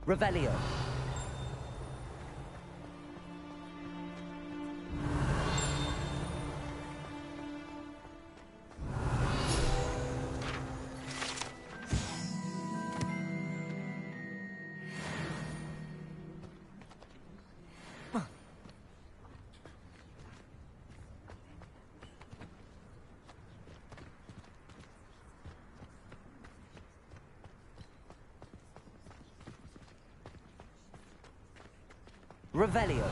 Revelio. Revelio.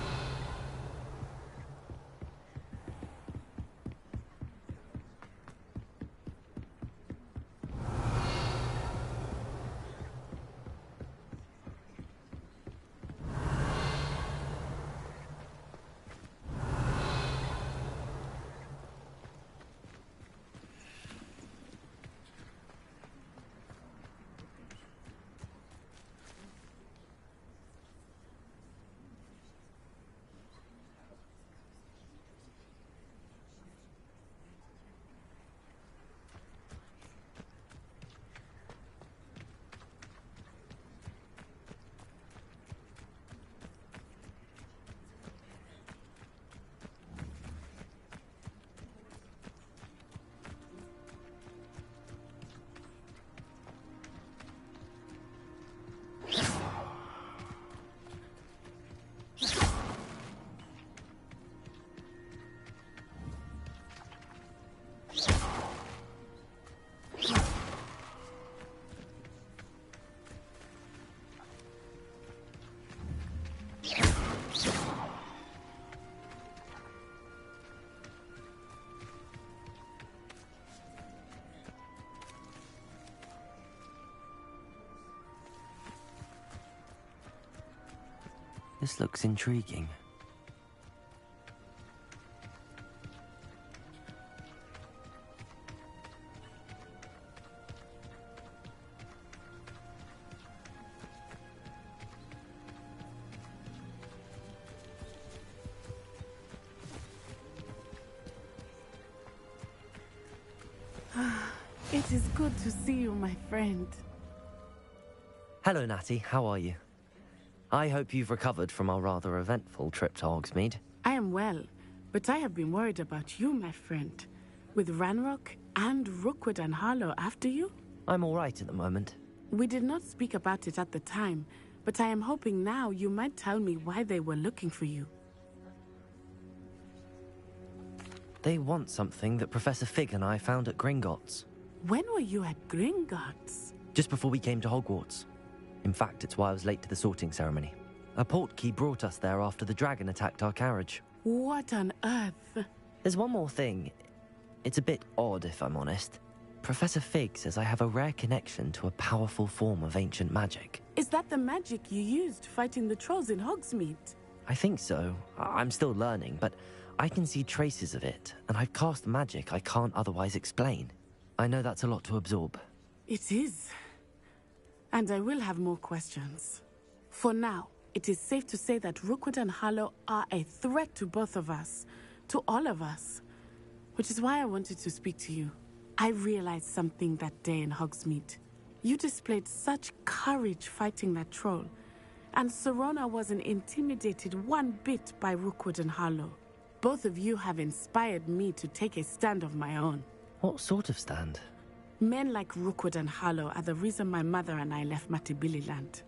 This looks intriguing. It is good to see you, my friend. Hello, Natty. How are you? I hope you've recovered from our rather eventful trip to Hogsmeade. I am well, but I have been worried about you, my friend. With Ranrock and Rookwood and Harlow after you? I'm all right at the moment. We did not speak about it at the time, but I am hoping now you might tell me why they were looking for you. They want something that Professor Fig and I found at Gringotts. When were you at Gringotts? Just before we came to Hogwarts. In fact, it's why I was late to the sorting ceremony. A portkey brought us there after the dragon attacked our carriage. What on earth? There's one more thing. It's a bit odd, if I'm honest. Professor Fig says I have a rare connection to a powerful form of ancient magic. Is that the magic you used fighting the trolls in Hogsmeade? I think so. I'm still learning, but I can see traces of it, and I've cast magic I can't otherwise explain. I know that's a lot to absorb. It is. And I will have more questions. For now, it is safe to say that Rookwood and Harlow are a threat to both of us, to all of us. Which is why I wanted to speak to you. I realized something that day in Hogsmeade. You displayed such courage fighting that troll, and Serona wasn't intimidated one bit by Rookwood and Harlow. Both of you have inspired me to take a stand of my own. What sort of stand? Men like Rookwood and Harlow are the reason my mother and I left Matibili land.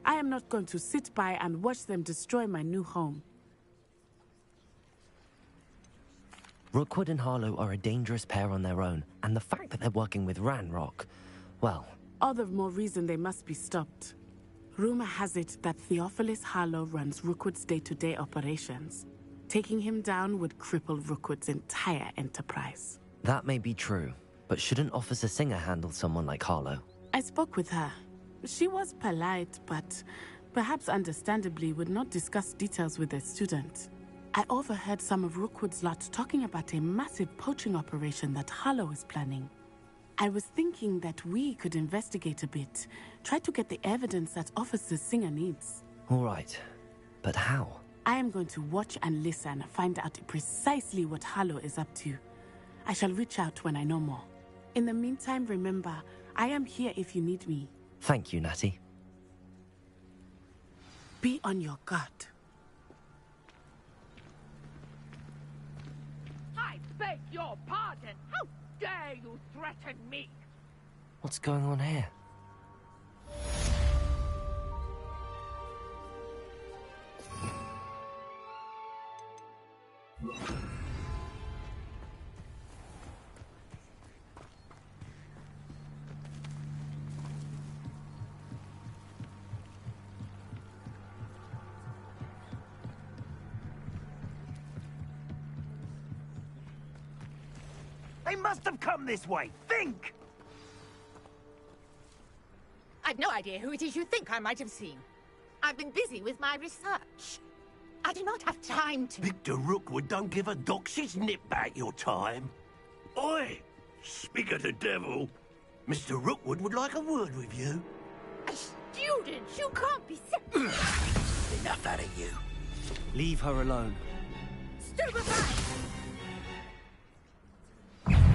I am not going to sit by and watch them destroy my new home. Rookwood and Harlow are a dangerous pair on their own, and the fact that they're working with Ranrock, well... All the more reason they must be stopped. Rumor has it that Theophilus Harlow runs Rookwood's day-to-day operations. Taking him down would cripple Rookwood's entire enterprise. That may be true, but shouldn't Officer Singer handle someone like Harlow? I spoke with her. She was polite, but perhaps understandably would not discuss details with a student. I overheard some of Rookwood's lot talking about a massive poaching operation that Harlow is planning. I was thinking that we could investigate a bit, try to get the evidence that Officer Singer needs. All right, but how? I am going to watch and listen, find out precisely what Harlow is up to. I shall reach out when I know more. In the meantime, remember, I am here if you need me. Thank you, Natty. Be on your guard. I beg your pardon. How dare you threaten me? What's going on here? They must have come this way. Think! I've no idea who it is you think I might have seen. I've been busy with my research. I do not have time to... Victor Rookwood don't give a doxy's nip back your time. Oi! Speak of the devil. Mr. Rookwood would like a word with you. A student? You can't be... Enough out of you. Leave her alone. Stupefy!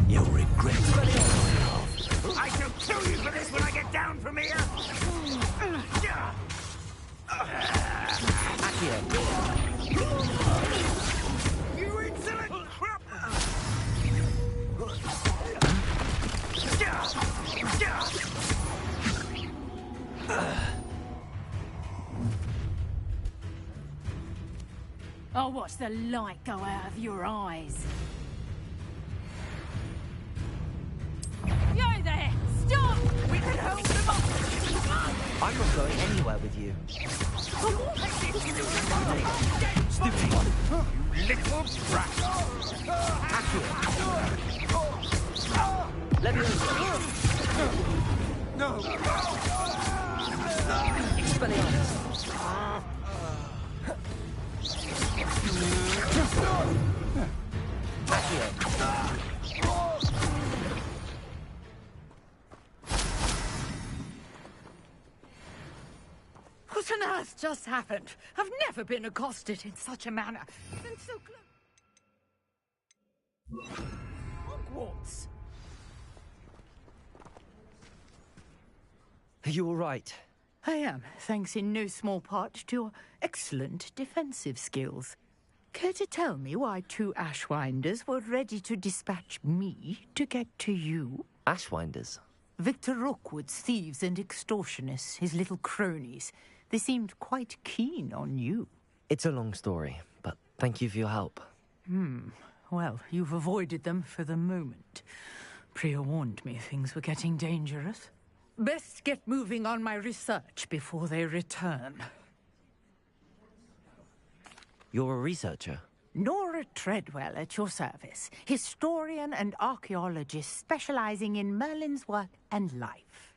You'll regret it. I shall kill you for this when I get down from here! You insolent crap! I'll watch the light go out of your eyes. You there! Stop! We can hold them off! I'm not going anywhere with you. Stupid! You little brat! Let me over. No! Expelliarmus. What on earth just happened? I've never been accosted in such a manner. And so close. Hogwarts. Are you all right? I am, thanks in no small part to your excellent defensive skills. Care to tell me why two Ashwinders were ready to dispatch me to get to you? Ashwinders? Victor Rookwood's thieves and extortionists, his little cronies. They seemed quite keen on you. It's a long story, but thank you for your help. Well, you've avoided them for the moment. Priya warned me things were getting dangerous. Best get moving on my research before they return. You're a researcher? Nora Treadwell at your service, historian and archaeologist specializing in Merlin's work and life.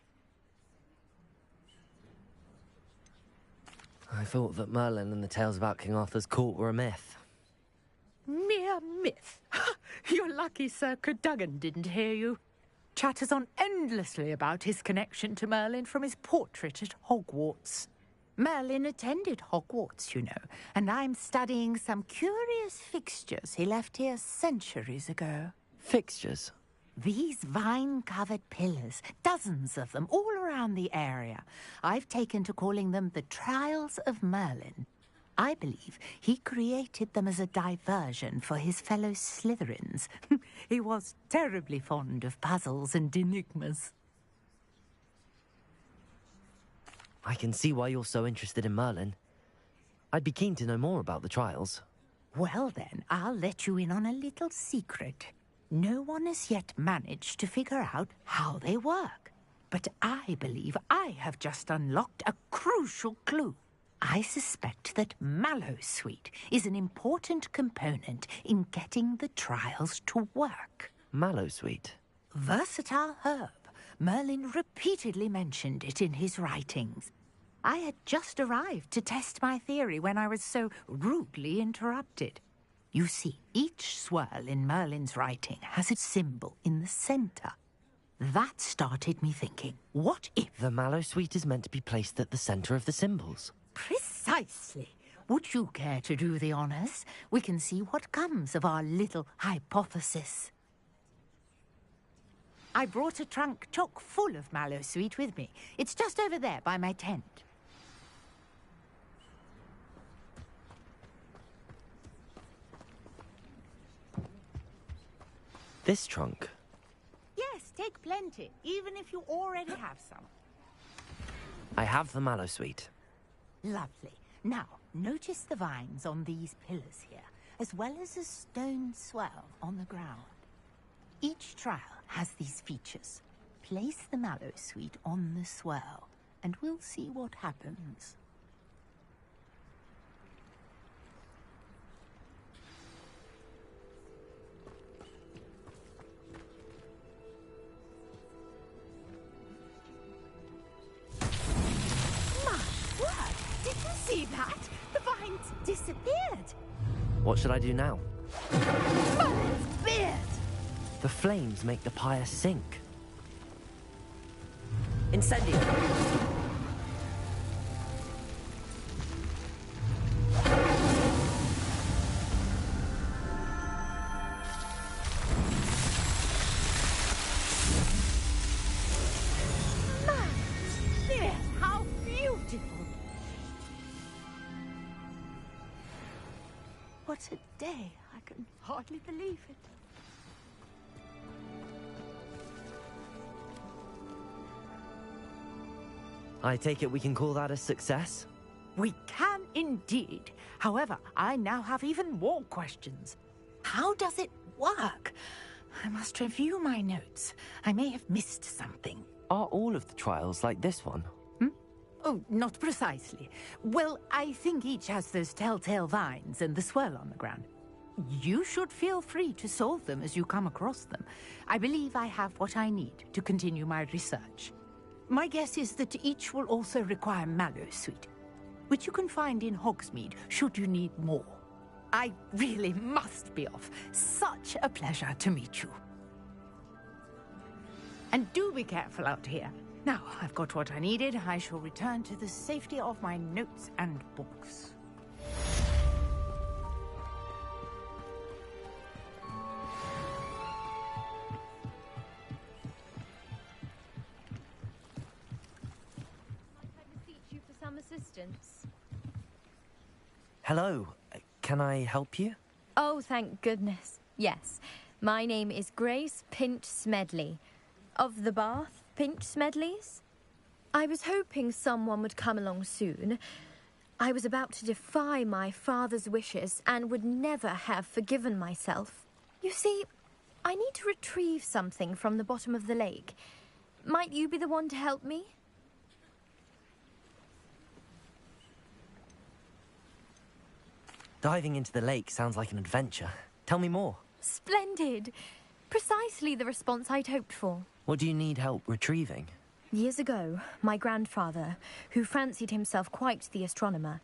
I thought that Merlin and the tales about King Arthur's court were a myth. Mere myth. You're lucky Sir Cadogan didn't hear you. Chatters on endlessly about his connection to Merlin from his portrait at Hogwarts. Merlin attended Hogwarts, you know, and I'm studying some curious fixtures he left here centuries ago. Fixtures? These vine-covered pillars, dozens of them, all around the area. I've taken to calling them the Trials of Merlin. I believe he created them as a diversion for his fellow Slytherins. He was terribly fond of puzzles and enigmas. I can see why you're so interested in Merlin. I'd be keen to know more about the trials. Well then, I'll let you in on a little secret. No one has yet managed to figure out how they work. But I believe I have just unlocked a crucial clue. I suspect that Mallowsweet is an important component in getting the trials to work. Mallowsweet? Versatile herb. Merlin repeatedly mentioned it in his writings. I had just arrived to test my theory when I was so rudely interrupted. You see, each swirl in Merlin's writing has its symbol in the center. That started me thinking, what if... The Mallowsweet is meant to be placed at the center of the symbols. Precisely. Would you care to do the honors? We can see what comes of our little hypothesis. I brought a trunk chock full of Mallowsweet with me. It's just over there by my tent. This trunk? Yes, take plenty, even if you already have some. I have the mallow sweet. Lovely. Now, notice the vines on these pillars here, as well as a stone swell on the ground. Each trial has these features. Place the mallow sweet on the swell, and we'll see what happens. Did you see that? The vines disappeared. What should I do now? Merlin's beard! The flames make the pyre sink. Incendio. Merlin's beard! How beautiful! What a day. I can hardly believe it. I take it we can call that a success? We can indeed. However, I now have even more questions. How does it work? I must review my notes. I may have missed something. Are all of the trials like this one? Oh, not precisely. Well, I think each has those telltale vines and the swirl on the ground. You should feel free to solve them as you come across them. I believe I have what I need to continue my research. My guess is that each will also require mallow sweet, which you can find in Hogsmeade should you need more. I really must be off. Such a pleasure to meet you. And do be careful out here. Now, I've got what I needed. I shall return to the safety of my notes and books. Might I beseech you for some assistance? Hello. Can I help you? Oh, thank goodness. Yes. My name is Grace Pinch Smedley, of the Bath Pinch Smedleys. I was hoping someone would come along soon. I was about to defy my father's wishes and would never have forgiven myself. You see, I need to retrieve something from the bottom of the lake. Might you be the one to help me? Diving into the lake sounds like an adventure. Tell me more. Splendid! Precisely the response I'd hoped for. What do you need help retrieving? Years ago, my grandfather, who fancied himself quite the astronomer,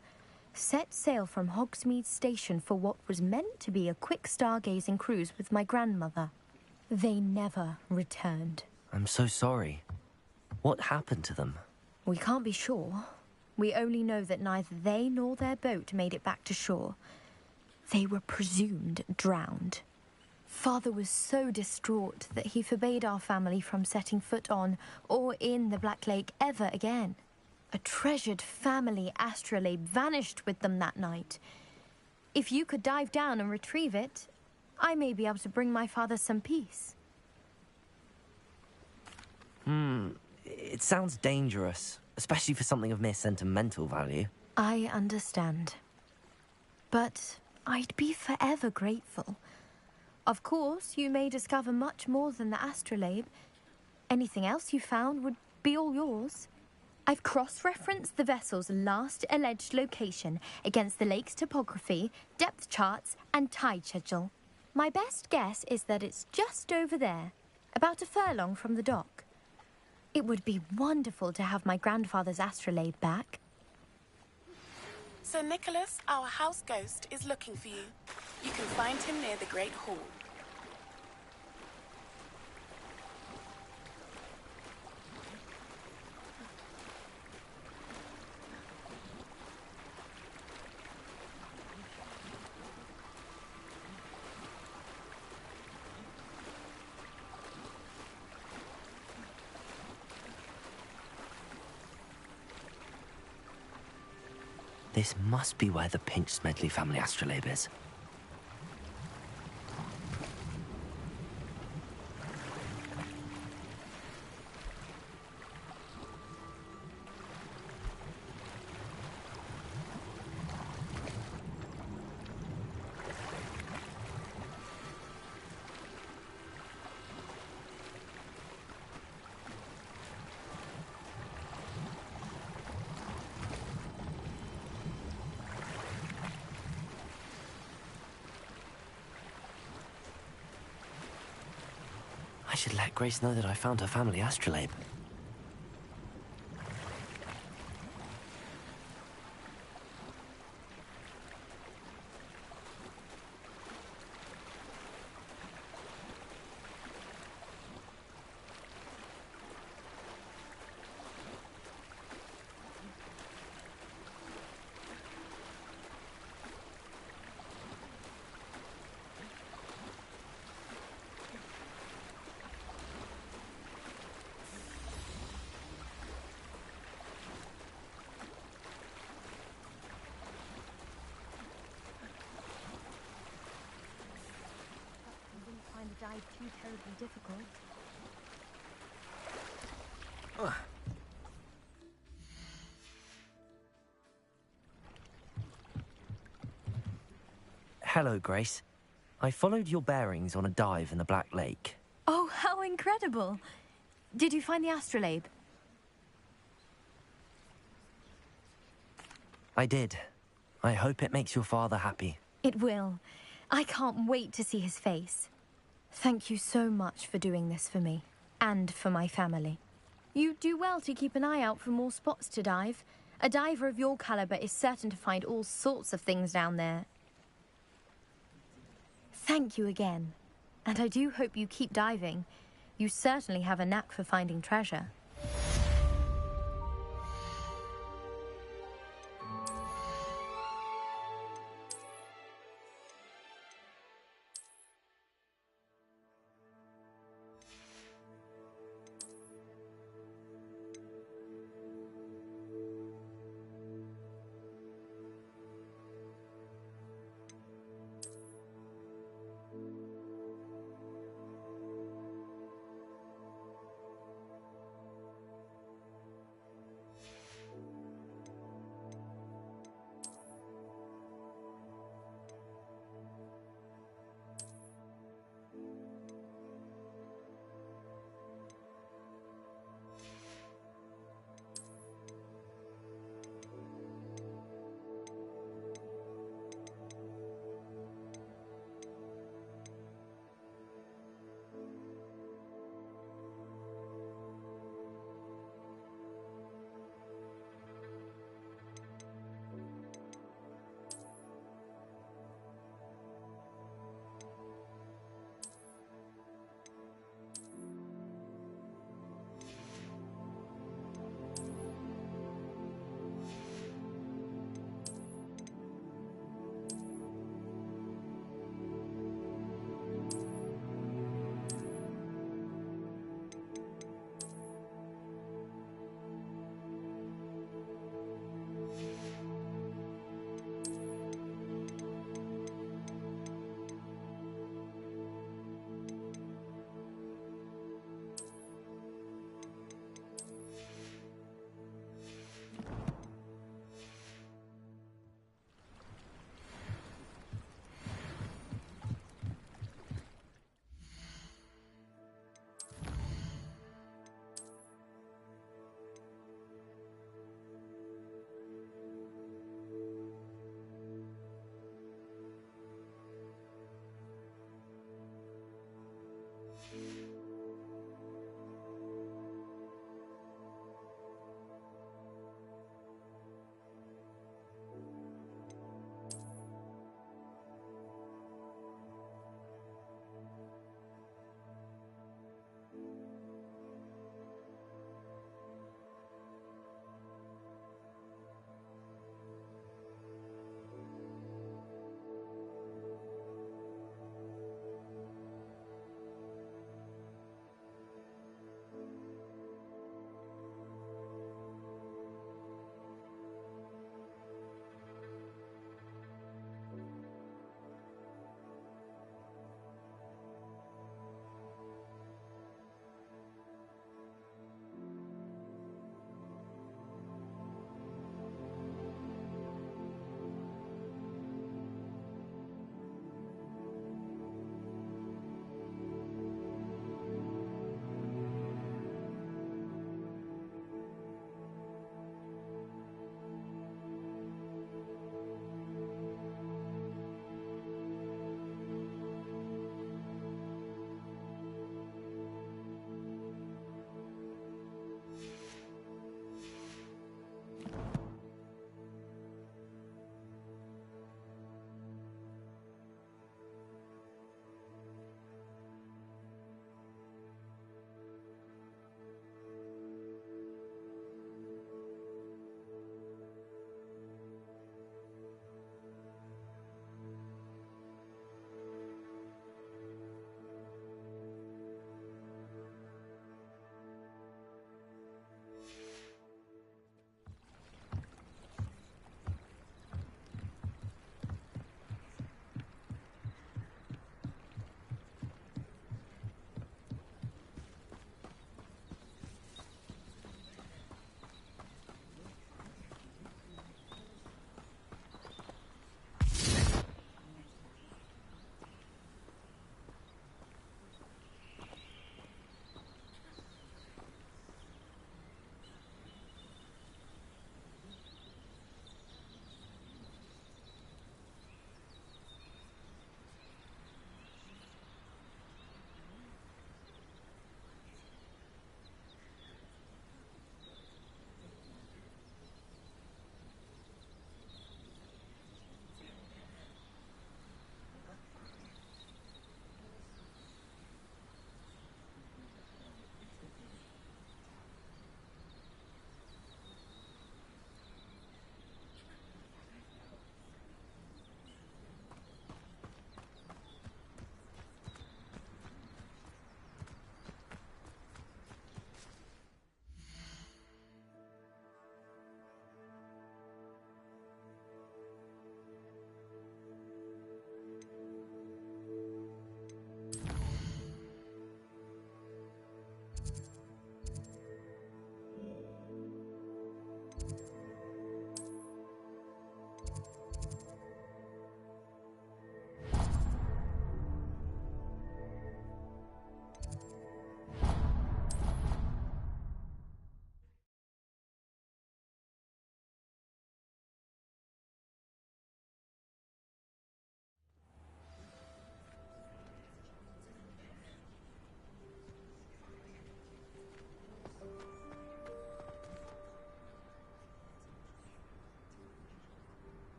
set sail from Hogsmeade Station for what was meant to be a quick stargazing cruise with my grandmother. They never returned. I'm so sorry. What happened to them? We can't be sure. We only know that neither they nor their boat made it back to shore. They were presumed drowned. Father was so distraught that he forbade our family from setting foot on or in the Black Lake ever again. A treasured family astrolabe vanished with them that night. If you could dive down and retrieve it, I may be able to bring my father some peace. It sounds dangerous, especially for something of mere sentimental value. I understand. But I'd be forever grateful. Of course, you may discover much more than the astrolabe. Anything else you found would be all yours. I've cross-referenced the vessel's last alleged location against the lake's topography, depth charts, and tide schedule. My best guess is that it's just over there, about a furlong from the dock. It would be wonderful to have my grandfather's astrolabe back. Sir Nicholas, our house ghost, is looking for you. You can find him near the Great Hall. This must be where the Pinch Smedley family astrolabe is. should let Grace know that I found her family astrolabe. Find the dive too terribly difficult. Hello, Grace. I followed your bearings on a dive in the Black Lake. Oh, how incredible! Did you find the astrolabe? I did. I hope it makes your father happy. It will. I can't wait to see his face. Thank you so much for doing this for me, and for my family. You do well to keep an eye out for more spots to dive. A diver of your caliber is certain to find all sorts of things down there. Thank you again, and I do hope you keep diving. You certainly have a knack for finding treasure.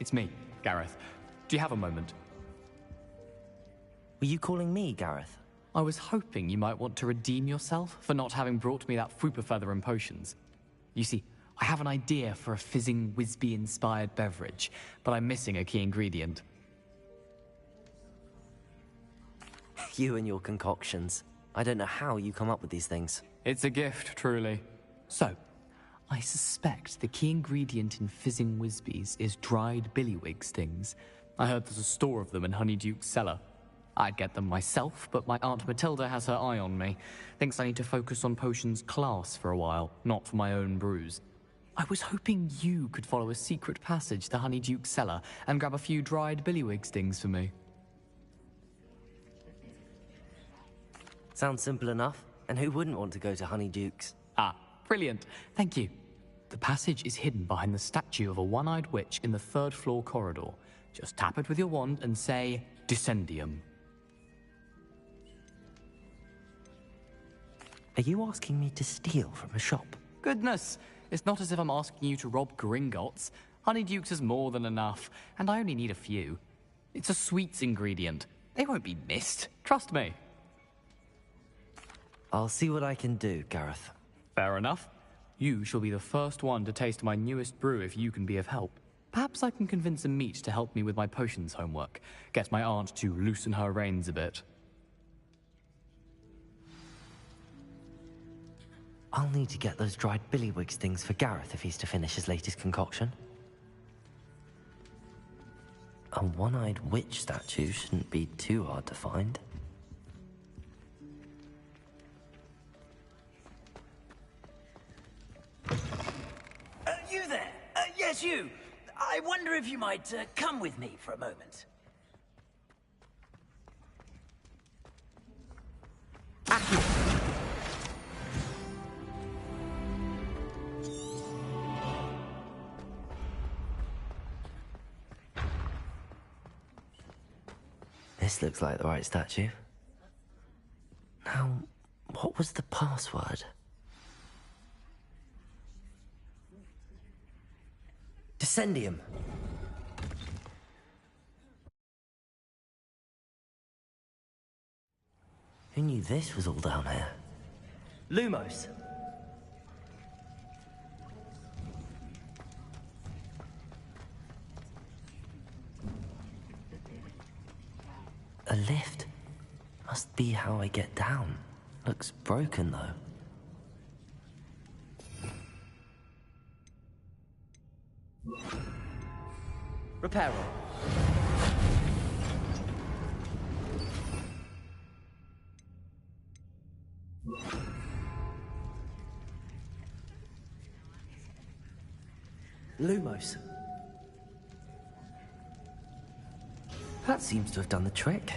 It's me, Gareth. Do you have a moment? Were you calling me, Gareth? I was hoping you might want to redeem yourself for not having brought me that Fooper feather and potions. You see, I have an idea for a fizzing Wisby-inspired beverage, but I'm missing a key ingredient. You and your concoctions. I don't know how you come up with these things. It's a gift, truly. So, I suspect the key ingredient in fizzing Wisbies is dried billywig stings. I heard there's a store of them in Honeyduke's cellar. I'd get them myself, but my Aunt Matilda has her eye on me. Thinks I need to focus on potions class for a while, not for my own brews. I was hoping you could follow a secret passage to Honeyduke's cellar and grab a few dried billywig stings for me. Sounds simple enough. And who wouldn't want to go to Honeyduke's? Ah, brilliant. Thank you. The passage is hidden behind the statue of a one-eyed witch in the third-floor corridor. Just tap it with your wand and say, Descendium. Are you asking me to steal from a shop? Goodness, it's not as if I'm asking you to rob Gringotts. Honeyduke's is more than enough, and I only need a few. It's a sweets ingredient. They won't be missed. Trust me. I'll see what I can do, Gareth. Fair enough. You shall be the first one to taste my newest brew if you can be of help. Perhaps I can convince a meat to help me with my potions homework. Get my aunt to loosen her reins a bit. I'll need to get those dried billywig stings for Gareth if he's to finish his latest concoction. A one-eyed witch statue shouldn't be too hard to find. You there? Yes, you. I wonder if you might come with me for a moment. This looks like the right statue. Now, what was the password? Descendium. Who knew this was all down here? Lumos. A lift. Must be how I get down. Looks broken, though. Repair roll. Lumos. That seems to have done the trick.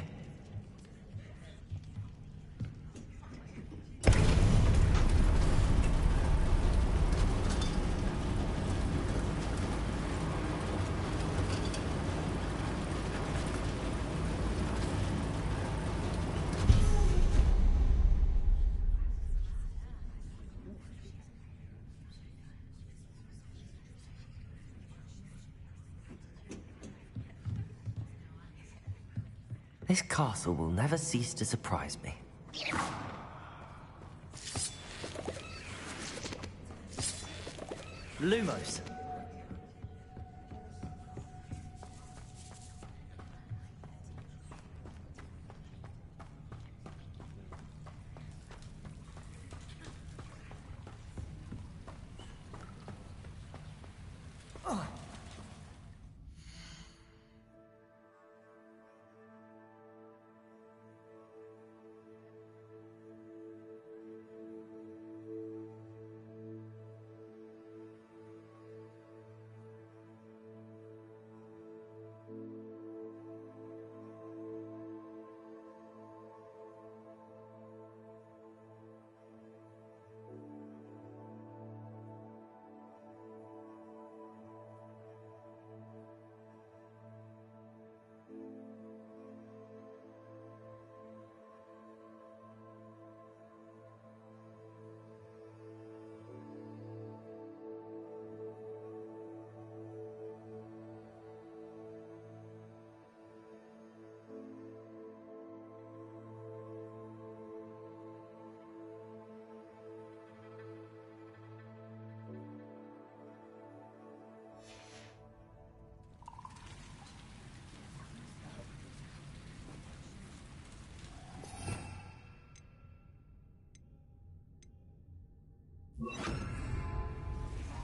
This castle will never cease to surprise me. Lumos.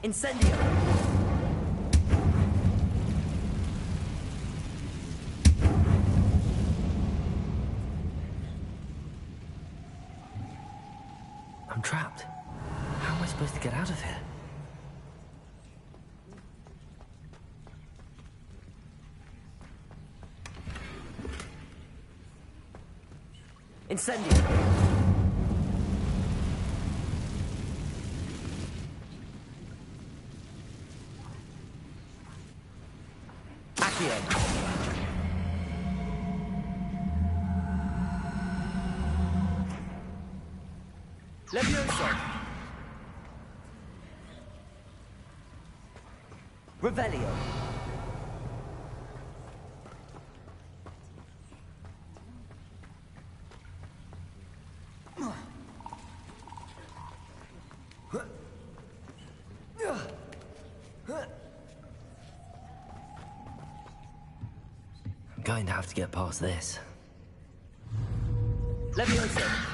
Incendio! I'm trapped. How am I supposed to get out of here? Incendio! Accio! Levioso! Revelio! I'm going to have to get past this. Levioso!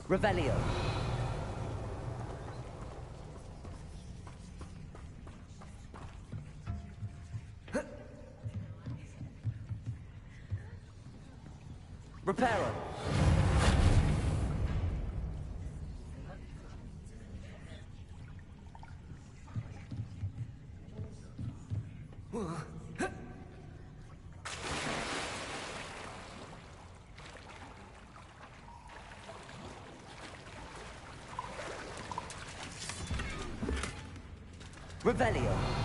Revelio. Reparo. Revelio.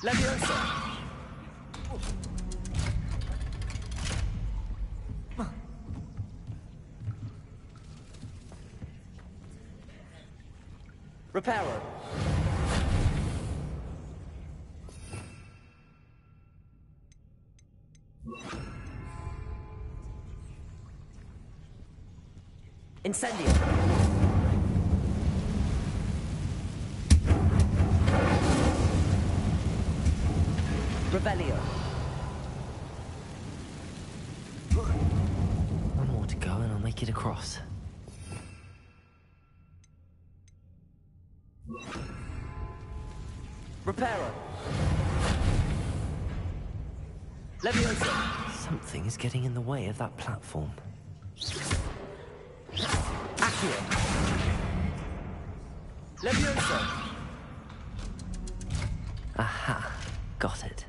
Levioso. Reparo. Incendio. Revelio. One more to go and I'll make it across. Reparo. Levioso. Something is getting in the way of that platform. Accio. Levioso. Aha. Got it.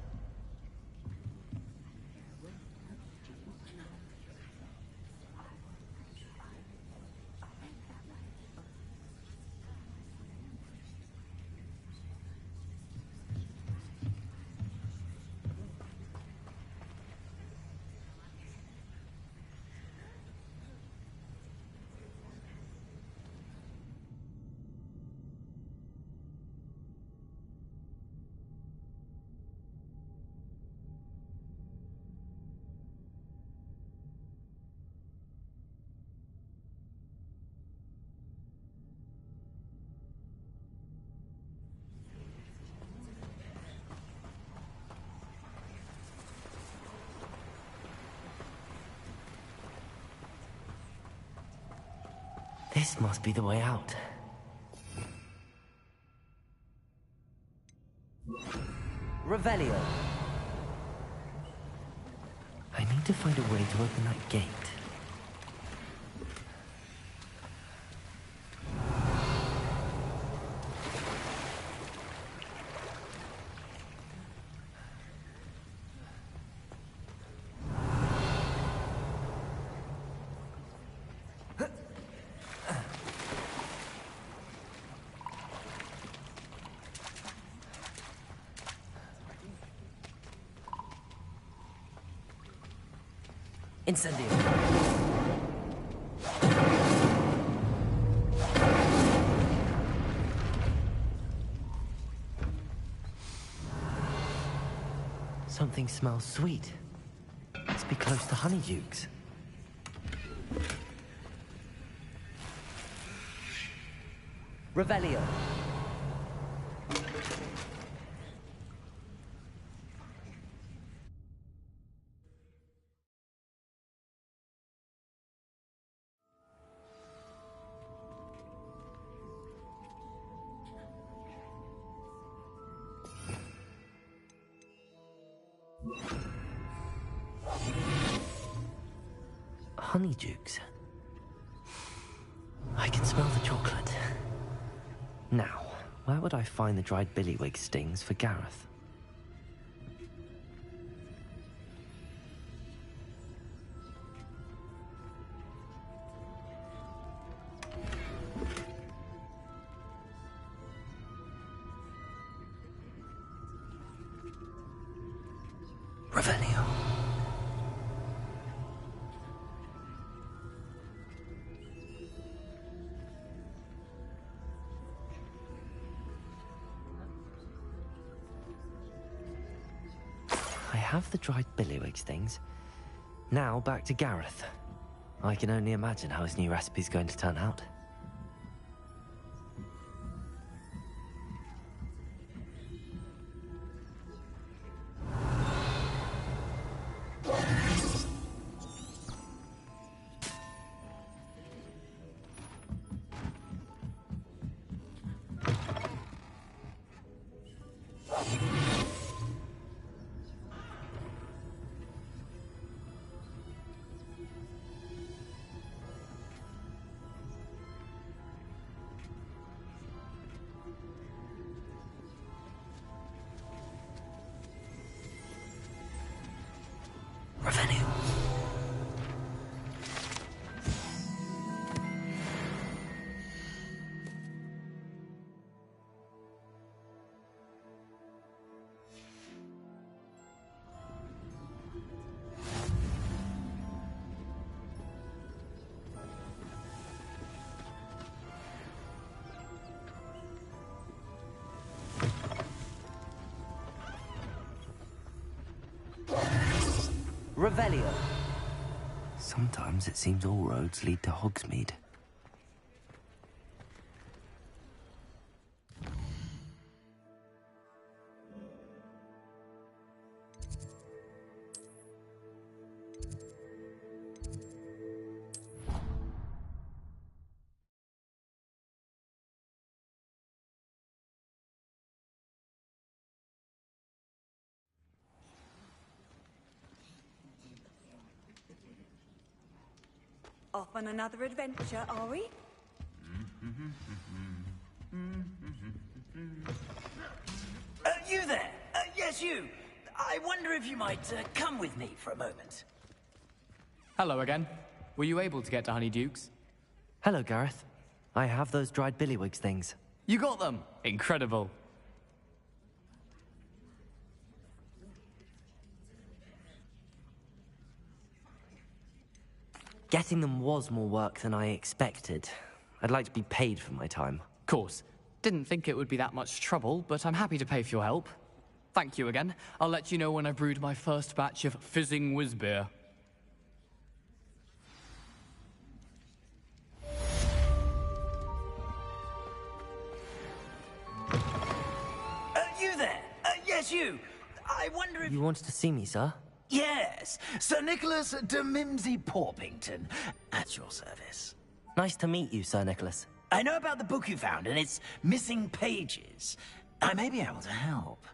This must be the way out. Revelio. I need to find a way to open that gate. Incendio. Something smells sweet. Must be close to Honeydukes. Revelio. Honeydukes. I can smell the chocolate. Now, where would I find the dried billywig stings for Gareth? Revelio. I have the dried billywig stings. Now back to Gareth. I can only imagine how his new recipe's going to turn out. Revenue. Revelio. Sometimes it seems all roads lead to Hogsmeade. Off on another adventure, are we? You there? Yes, you. I wonder if you might come with me for a moment. Hello again. Were you able to get to Honeydukes? Hello, Gareth. I have those dried billywig things. You got them! Incredible. Getting them was more work than I expected. I'd like to be paid for my time. Course. Didn't think it would be that much trouble, but I'm happy to pay for your help. Thank you again. I'll let you know when I've brewed my first batch of fizzing whizbeer. You there? Yes, you. I wonder if... You wanted to see me, sir? Yes, Sir Nicholas de Mimsy Porpington, at your service. Nice to meet you, Sir Nicholas. I know about the book you found and its missing pages. I may be able to help.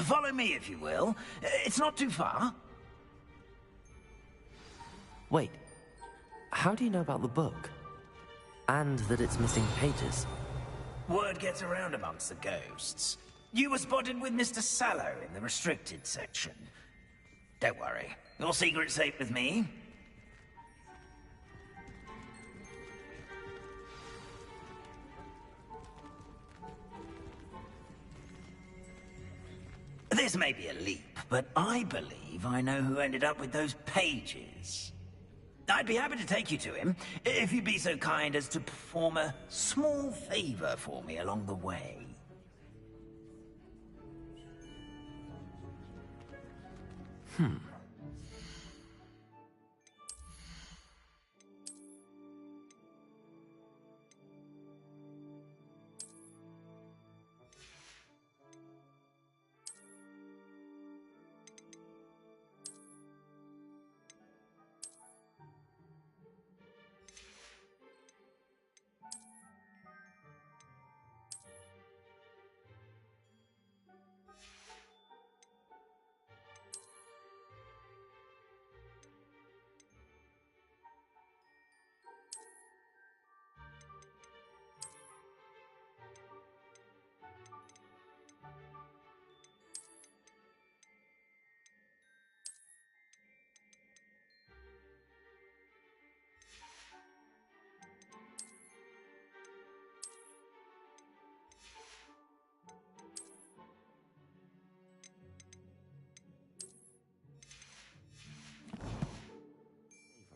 Follow me, if you will. It's not too far. Wait, how do you know about the book? And that it's missing pages? Word gets around amongst the ghosts. You were spotted with Mr. Sallow in the restricted section. Don't worry, your secret's safe with me. This may be a leap, but I believe I know who ended up with those pages. I'd be happy to take you to him, if you'd be so kind as to perform a small favor for me along the way.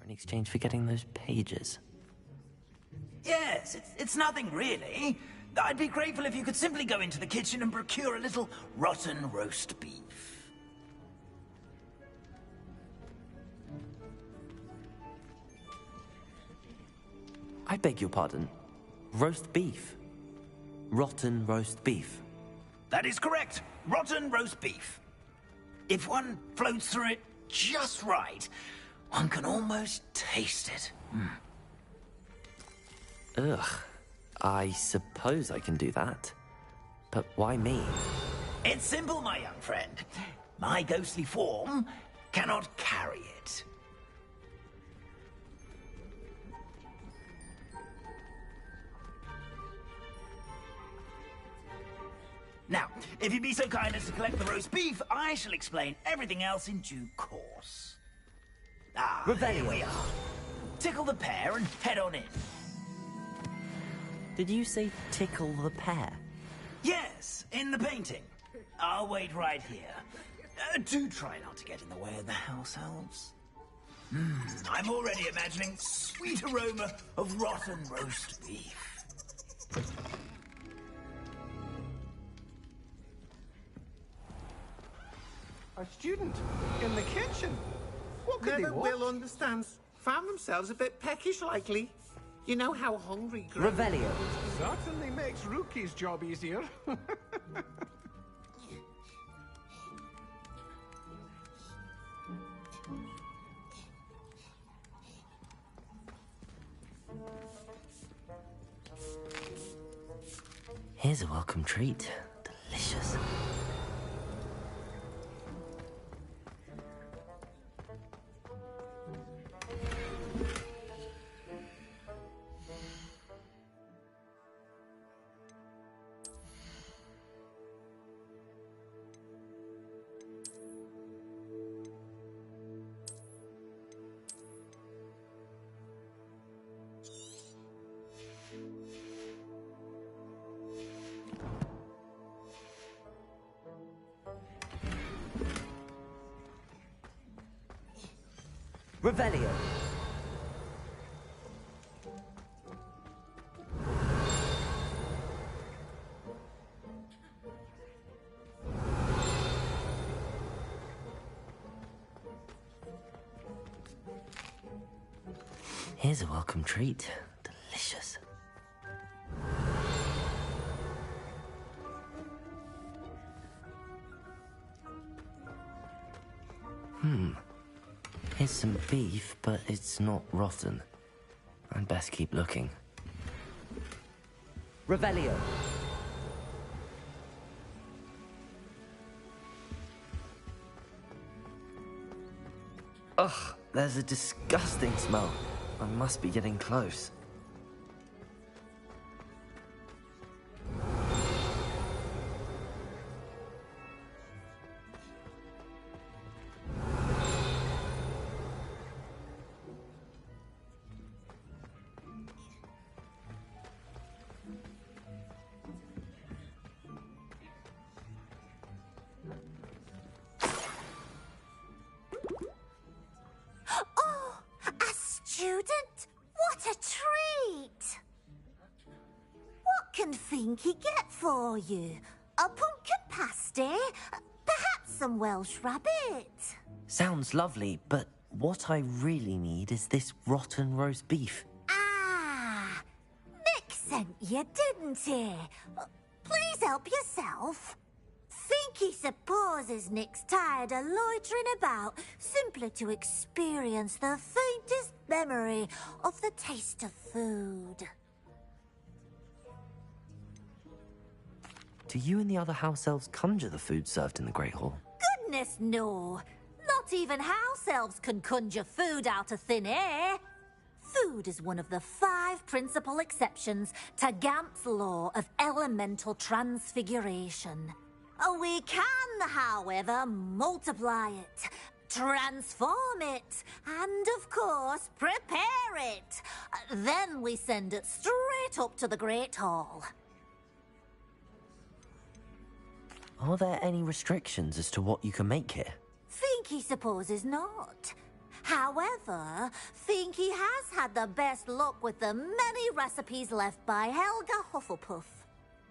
In exchange for getting those pages. Yes, it's nothing really. I'd be grateful if you could simply go into the kitchen and procure a little rotten roast beef. I beg your pardon. Roast beef. Rotten roast beef. That is correct. Rotten roast beef. If one floats through it just right, one can almost taste it. Ugh. I suppose I can do that. But why me? It's simple, my young friend. My ghostly form cannot carry it. Now, if you'd be so kind as to collect the roast beef, I shall explain everything else in due course. Here we are. Tickle the pear and head on in. Did you say tickle the pear? Yes, in the painting. I'll wait right here. Do try not to get in the way of the house elves. I'm already imagining sweet aroma of rotten roast beef. A student in the kitchen. What could Never they want? will understands. Found themselves a bit peckish, likely. You know how hungry. Revelio. Certainly makes Rookie's job easier. Here's a welcome treat. Delicious. Revelio. Here's a welcome treat. Delicious. Here's some beef, but it's not rotten. I'd best keep looking. Revelio. Ugh, there's a disgusting smell. I must be getting close. Oh, a student? What a treat! What can Finky get for you? A pumpkin pasty? Perhaps some Welsh rabbit? Sounds lovely, but what I really need is this rotten roast beef. Ah, Nick sent you, didn't he? Please help yourself. Finky supposes Nick's tired of loitering about simply to experience the faintest memory of the taste of food. Do you and the other house elves conjure the food served in the Great Hall? Goodness, no. Not even house elves can conjure food out of thin air. Food is one of the 5 principal exceptions to Gamp's law of elemental transfiguration. We can, however, multiply it, transform it, and, of course, prepare it. Then we send it straight up to the Great Hall. Are there any restrictions as to what you can make here? Finky supposes not. However, Finky has had the best luck with the many recipes left by Helga Hufflepuff.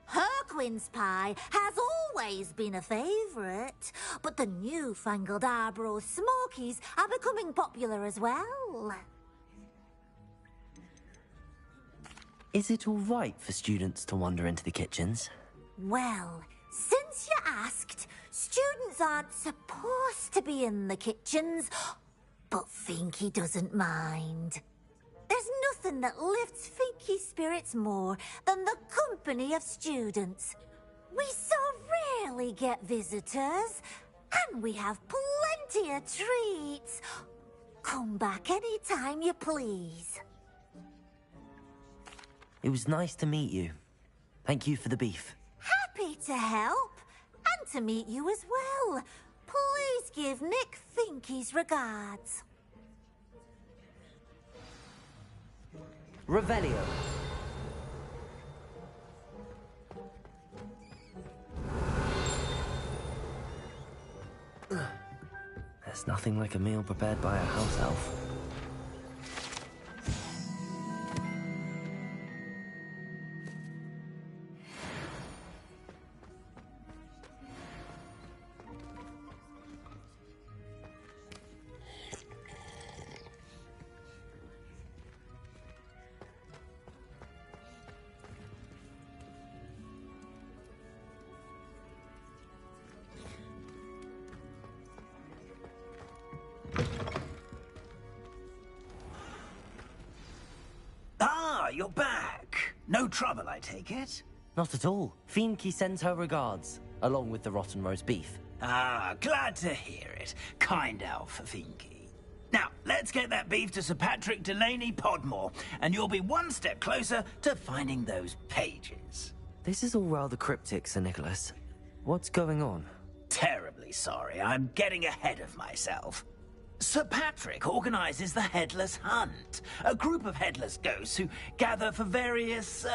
Her quince pie has always been a favourite, but the newfangled Arbroath Smokies are becoming popular as well. Is it all right for students to wander into the kitchens? Well, since you asked, students aren't supposed to be in the kitchens, but Finky doesn't mind. There's nothing that lifts Finky's spirits more than the company of students. We so rarely get visitors, and we have plenty of treats. Come back any time you please. It was nice to meet you. Thank you for the beef. Happy to help, and to meet you as well. Please give Nick Finky's regards. Revelio. There's nothing like a meal prepared by a house elf. Ah, you're back. No trouble, I take it? Not at all. Fienke sends her regards, along with the rotten roast beef. Ah, glad to hear it. Kind elf, Finky. Now, let's get that beef to Sir Patrick Delaney Podmore, and you'll be one step closer to finding those pages. This is all rather cryptic, Sir Nicholas. What's going on? Terribly sorry, I'm getting ahead of myself. Sir Patrick organizes the Headless Hunt, a group of headless ghosts who gather for various,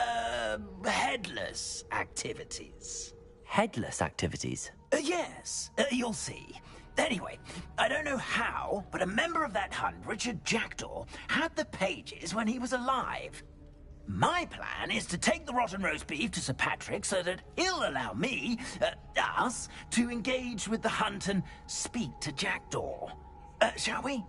headless activities. Headless activities? Yes, you'll see. Anyway, I don't know how, but a member of that hunt, Richard Jackdaw, had the pages when he was alive. My plan is to take the rotten roast beef to Sir Patrick so that he'll allow me, us, to engage with the hunt and speak to Jackdaw. Shall we?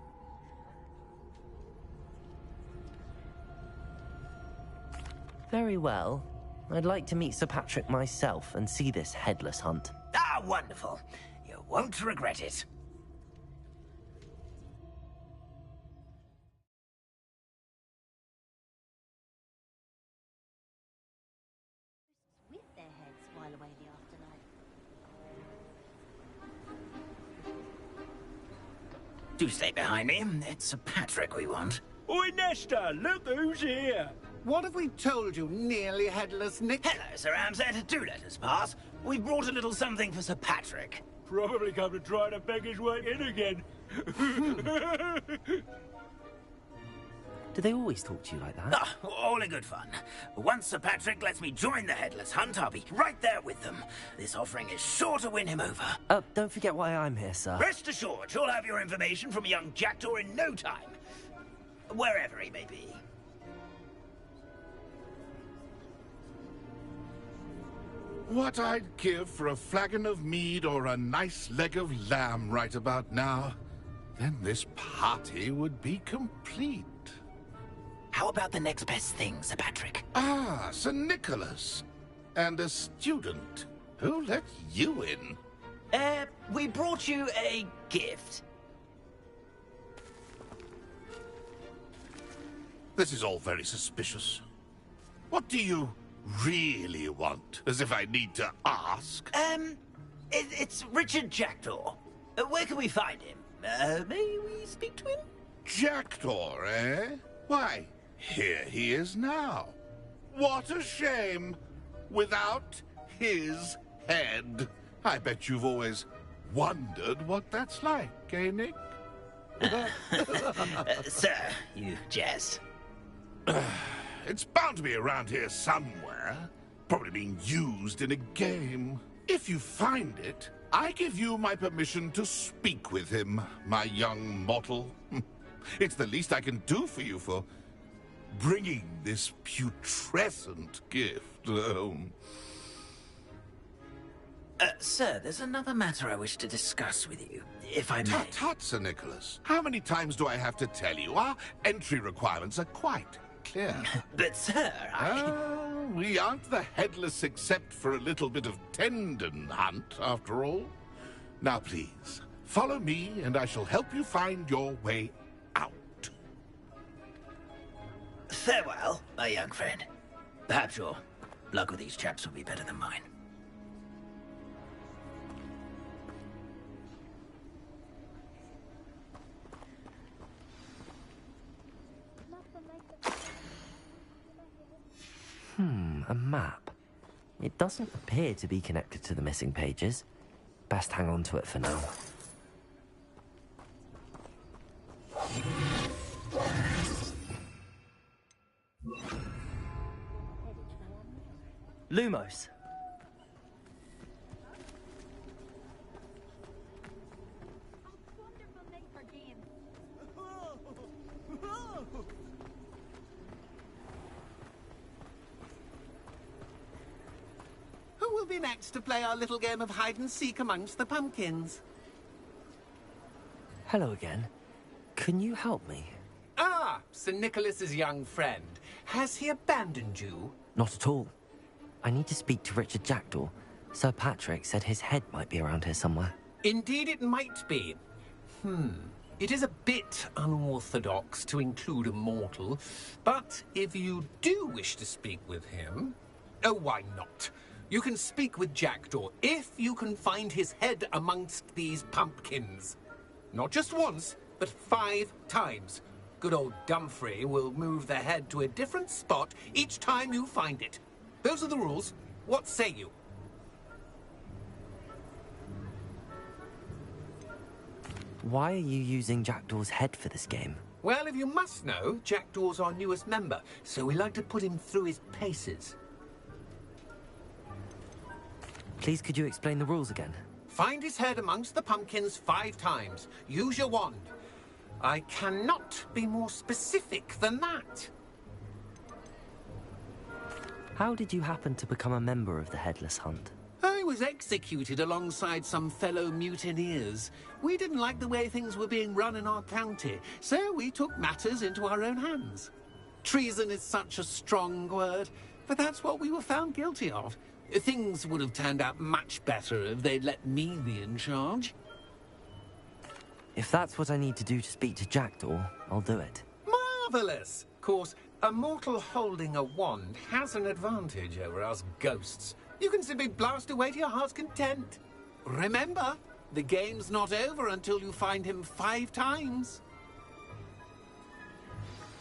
Very well. I'd like to meet Sir Patrick myself and see this headless hunt. Ah, wonderful. You won't regret it. With their heads while away the afterlife. Do stay behind me. It's Sir Patrick we want. Oi, Nesta, look who's here. What have we told you, nearly headless Nick? Hello, Sir Ramsay. Do let us pass. We've brought a little something for Sir Patrick. Probably come to try to beg his way in again. Do they always talk to you like that? Ah, all in good fun. Once Sir Patrick lets me join the Headless Hunt, I'll be right there with them. This offering is sure to win him over. Don't forget why I'm here, sir. Rest assured, you'll have your information from a young jackdaw in no time. Wherever he may be. What I'd give for a flagon of mead or a nice leg of lamb right about now. Then this party would be complete. How about the next best thing, Sir Patrick? Ah, Sir Nicholas. And a student. Who let you in? We brought you a gift. This is all very suspicious. What do you really want? As if I need to ask. It's Richard Jackdaw. Where can we find him? May we speak to him? Jackdaw, eh? Why, here he is now. What a shame. Without his head. I bet you've always wondered what that's like, eh, Nick? Sir, you jest. It's bound to be around here somewhere. Probably being used in a game. If you find it, I give you my permission to speak with him, my young mortal. It's the least I can do for you for bringing this putrescent gift home. Sir, there's another matter I wish to discuss with you, if I may. Tut, tut, Sir Nicholas. How many times do I have to tell you? Our entry requirements are quite clear. But, sir, we aren't the Headless except for a little bit of tendon hunt, after all. Now, please, follow me, and I shall help you find your way out. Farewell, my young friend. Perhaps your luck with these chaps will be better than mine. A map. It doesn't appear to be connected to the missing pages. Best hang on to it for now. Lumos. Who will be next to play our little game of hide-and-seek amongst the pumpkins? Hello again. Can you help me? Ah, Sir Nicholas's young friend. Has he abandoned you? Not at all. I need to speak to Richard Jackdaw. Sir Patrick said his head might be around here somewhere. Indeed it might be. It is a bit unorthodox to include a mortal, but if you do wish to speak with him... Oh, why not? You can speak with Jackdaw if you can find his head amongst these pumpkins. Not just once, but 5 times. Good old Dumfrey will move the head to a different spot each time you find it. Those are the rules. What say you? Why are you using Jackdaw's head for this game? Well, if you must know, Jackdaw's our newest member, so we like to put him through his paces. Please, could you explain the rules again? Find his head amongst the pumpkins 5 times. Use your wand. I cannot be more specific than that. How did you happen to become a member of the Headless Hunt? I was executed alongside some fellow mutineers. We didn't like the way things were being run in our county, so we took matters into our own hands. Treason is such a strong word, but that's what we were found guilty of. Things would have turned out much better if they'd let me be in charge. If that's what I need to do to speak to Jackdaw, I'll do it. Marvellous! Of course, a mortal holding a wand has an advantage over us ghosts. You can simply blast away to your heart's content. Remember, The game's not over until you find him 5 times.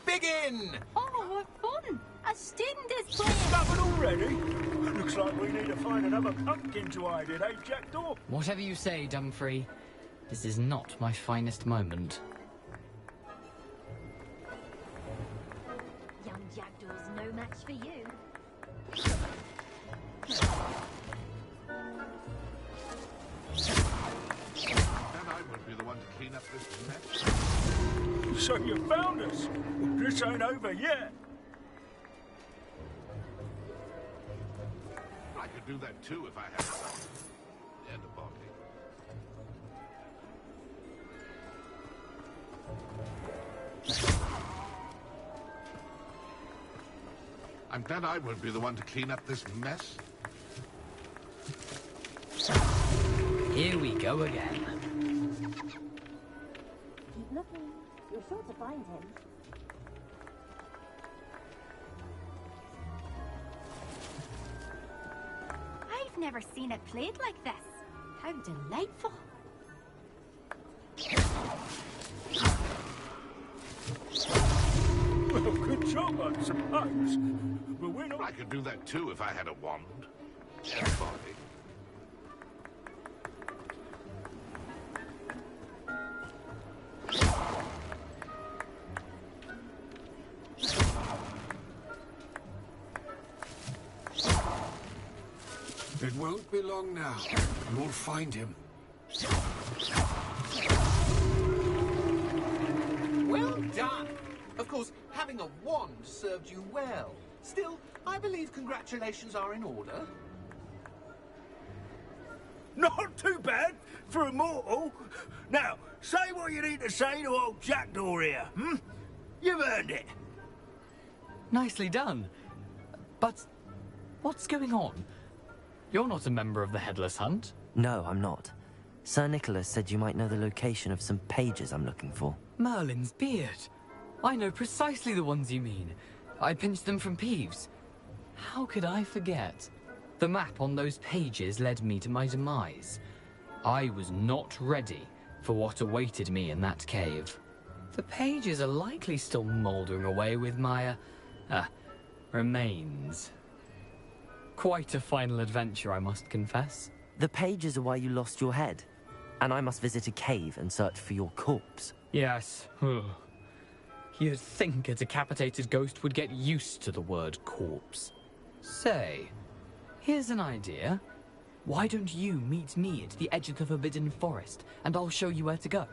Begin! Oh, what fun! A student is playing. Stop it already? Looks like we need to find another pumpkin to hide in, eh, Jackdaw? Whatever you say, Dumfrey. This is not my finest moment. Young Jackdaw's no match for you. And I won't be the one to clean up this mess. So you found us? This ain't over yet. I could do that too if I had and a body. I'm glad I won't be the one to clean up this mess. Here we go again. Keep looking. You're sure to find him. I've never seen it played like this. How delightful. Well, good job, I suppose. But we're not... I could do that too if I had a wand and a body. It won't be long now. You'll find him. Well done! Of course, having a wand served you well. Still, I believe congratulations are in order. Not too bad for a mortal. Now, say what you need to say to old Jackdaw here, hmm? You've earned it. Nicely done. But what's going on? You're not a member of the Headless Hunt. No, I'm not. Sir Nicholas said you might know the location of some pages I'm looking for. Merlin's beard. I know precisely the ones you mean. I pinched them from Peeves. How could I forget? The map on those pages led me to my demise. I was not ready for what awaited me in that cave. The pages are likely still mouldering away with my, remains. Quite a final adventure, I must confess. The pages are why you lost your head, and I must visit a cave and search for your corpse. Yes. You'd think a decapitated ghost would get used to the word corpse. Say, here's an idea. Why don't you meet me at the edge of the Forbidden Forest, and I'll show you where to go?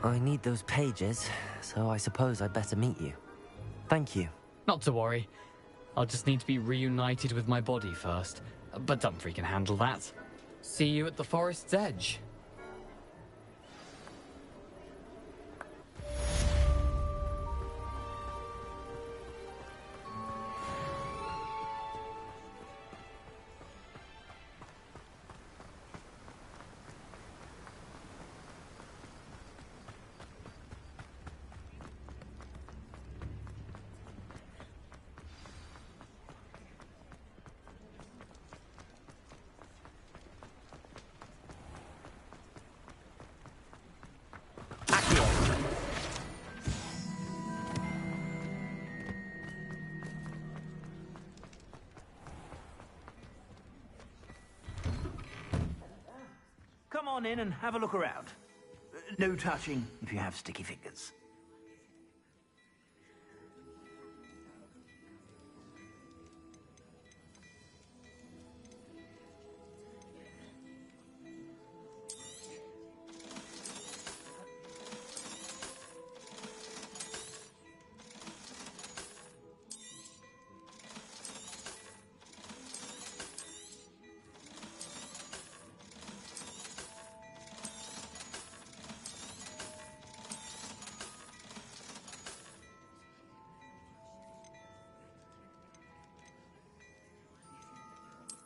I need those pages, so I suppose I'd better meet you. Thank you. Not to worry. I'll just need to be reunited with my body first. But Dumfrey can handle that. See you at the forest's edge. Come on in and have a look around. No touching if you have sticky fingers.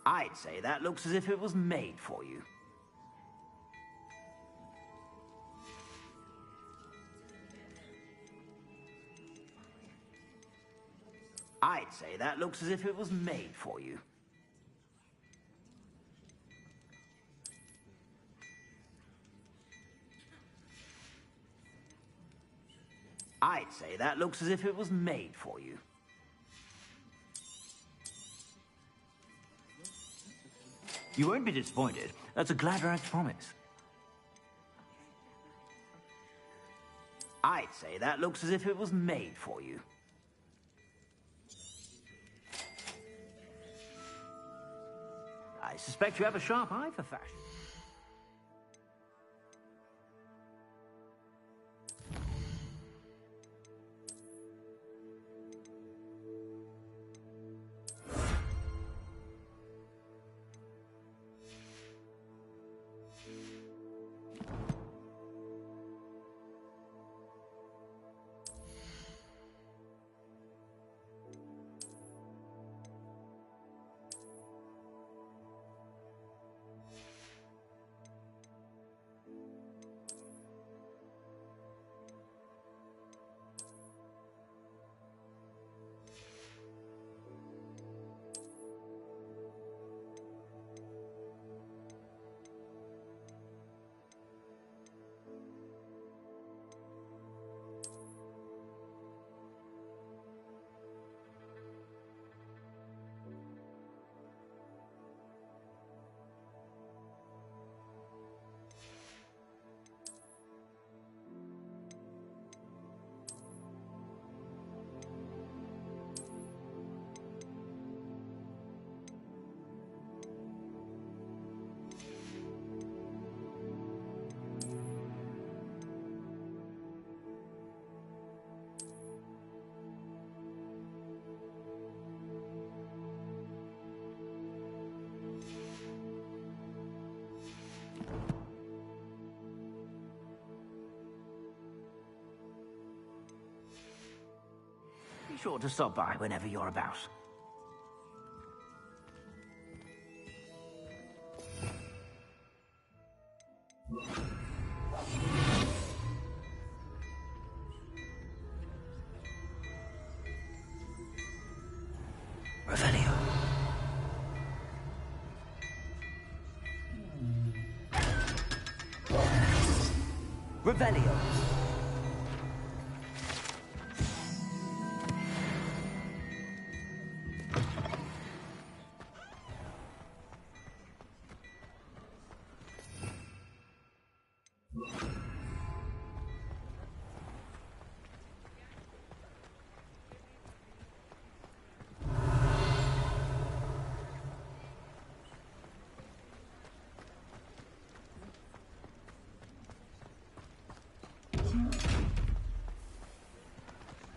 I'd say that looks as if it was made for you. I'd say that looks as if it was made for you. I'd say that looks as if it was made for you. You won't be disappointed. That's a Gladrax promise. I'd say that looks as if it was made for you. I suspect you have a sharp eye for fashion. Be sure to stop by whenever you're about. Revelio. Revelio.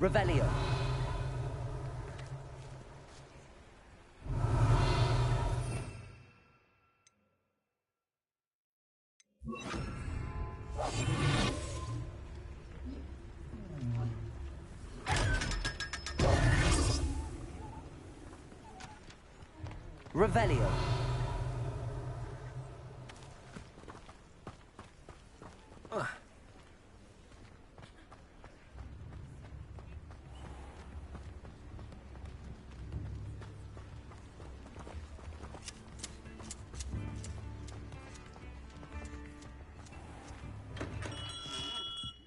Revelio. Revelio.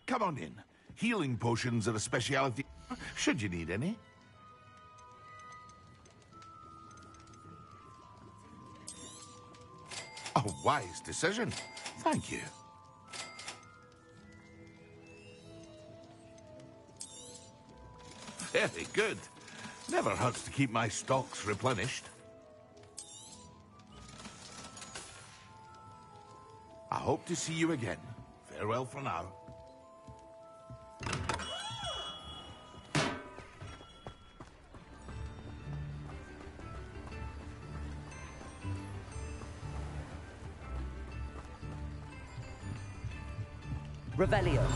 Come on in. Healing potions are a speciality, should you need any. A wise decision. Thank you. Very good. Never hurts to keep my stocks replenished. I hope to see you again. Farewell for now. Revelio.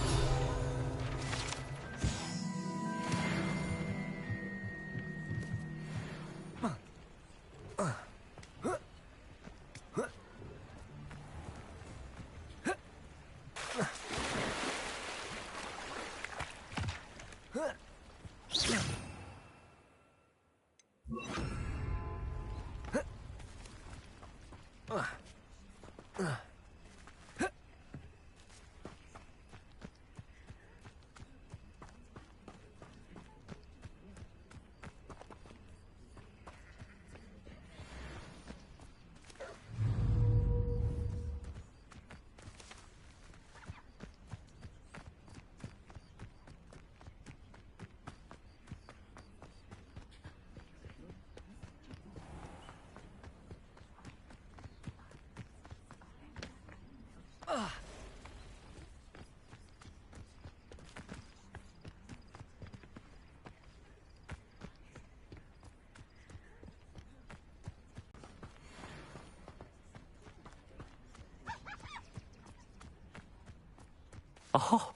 Oh,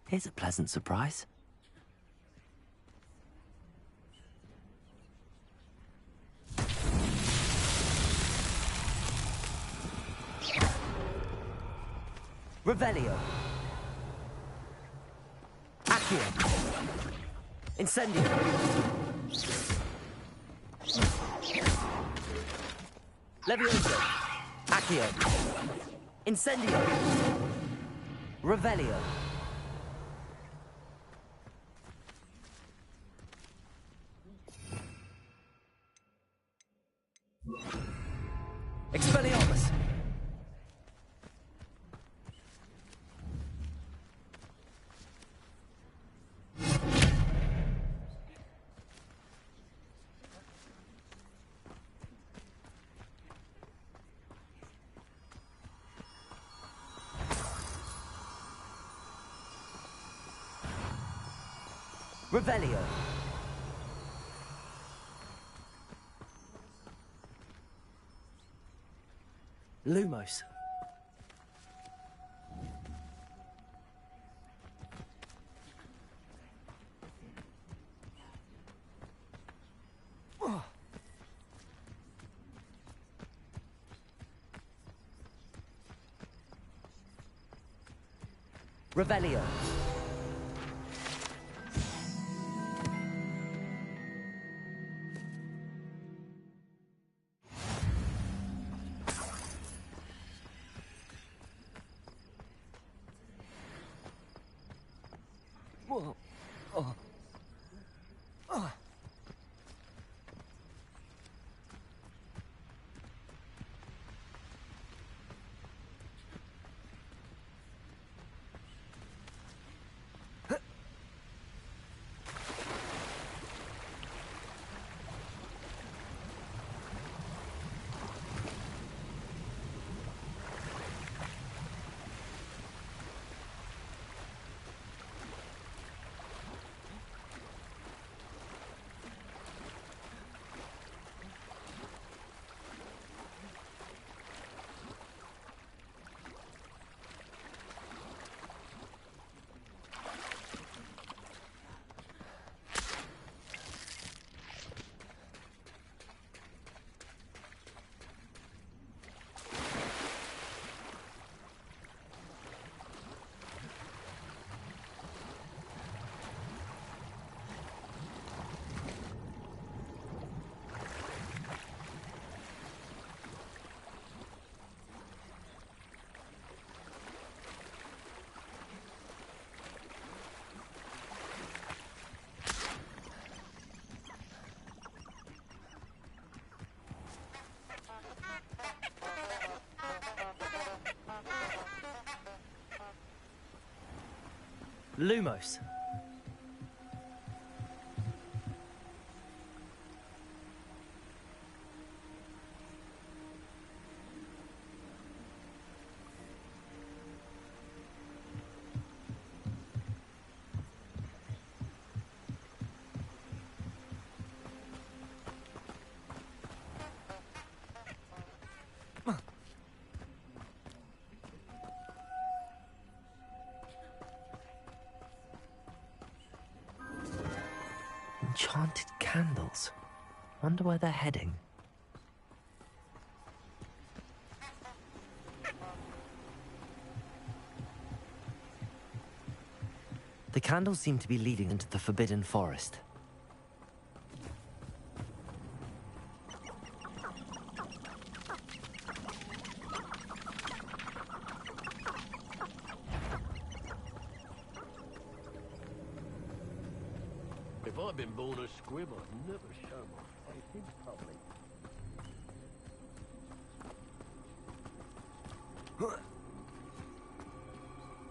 here's a pleasant surprise. Revelio. Accio. Incendio. Levioso. Accio. Incendio. Revelio. Expelliarmus. Revelio. Lumos. Revelio. Lumos. Enchanted candles. Wonder where they're heading. The candles seem to be leading into the Forbidden Forest. If I'd been born a squib, I'd never show my face in public.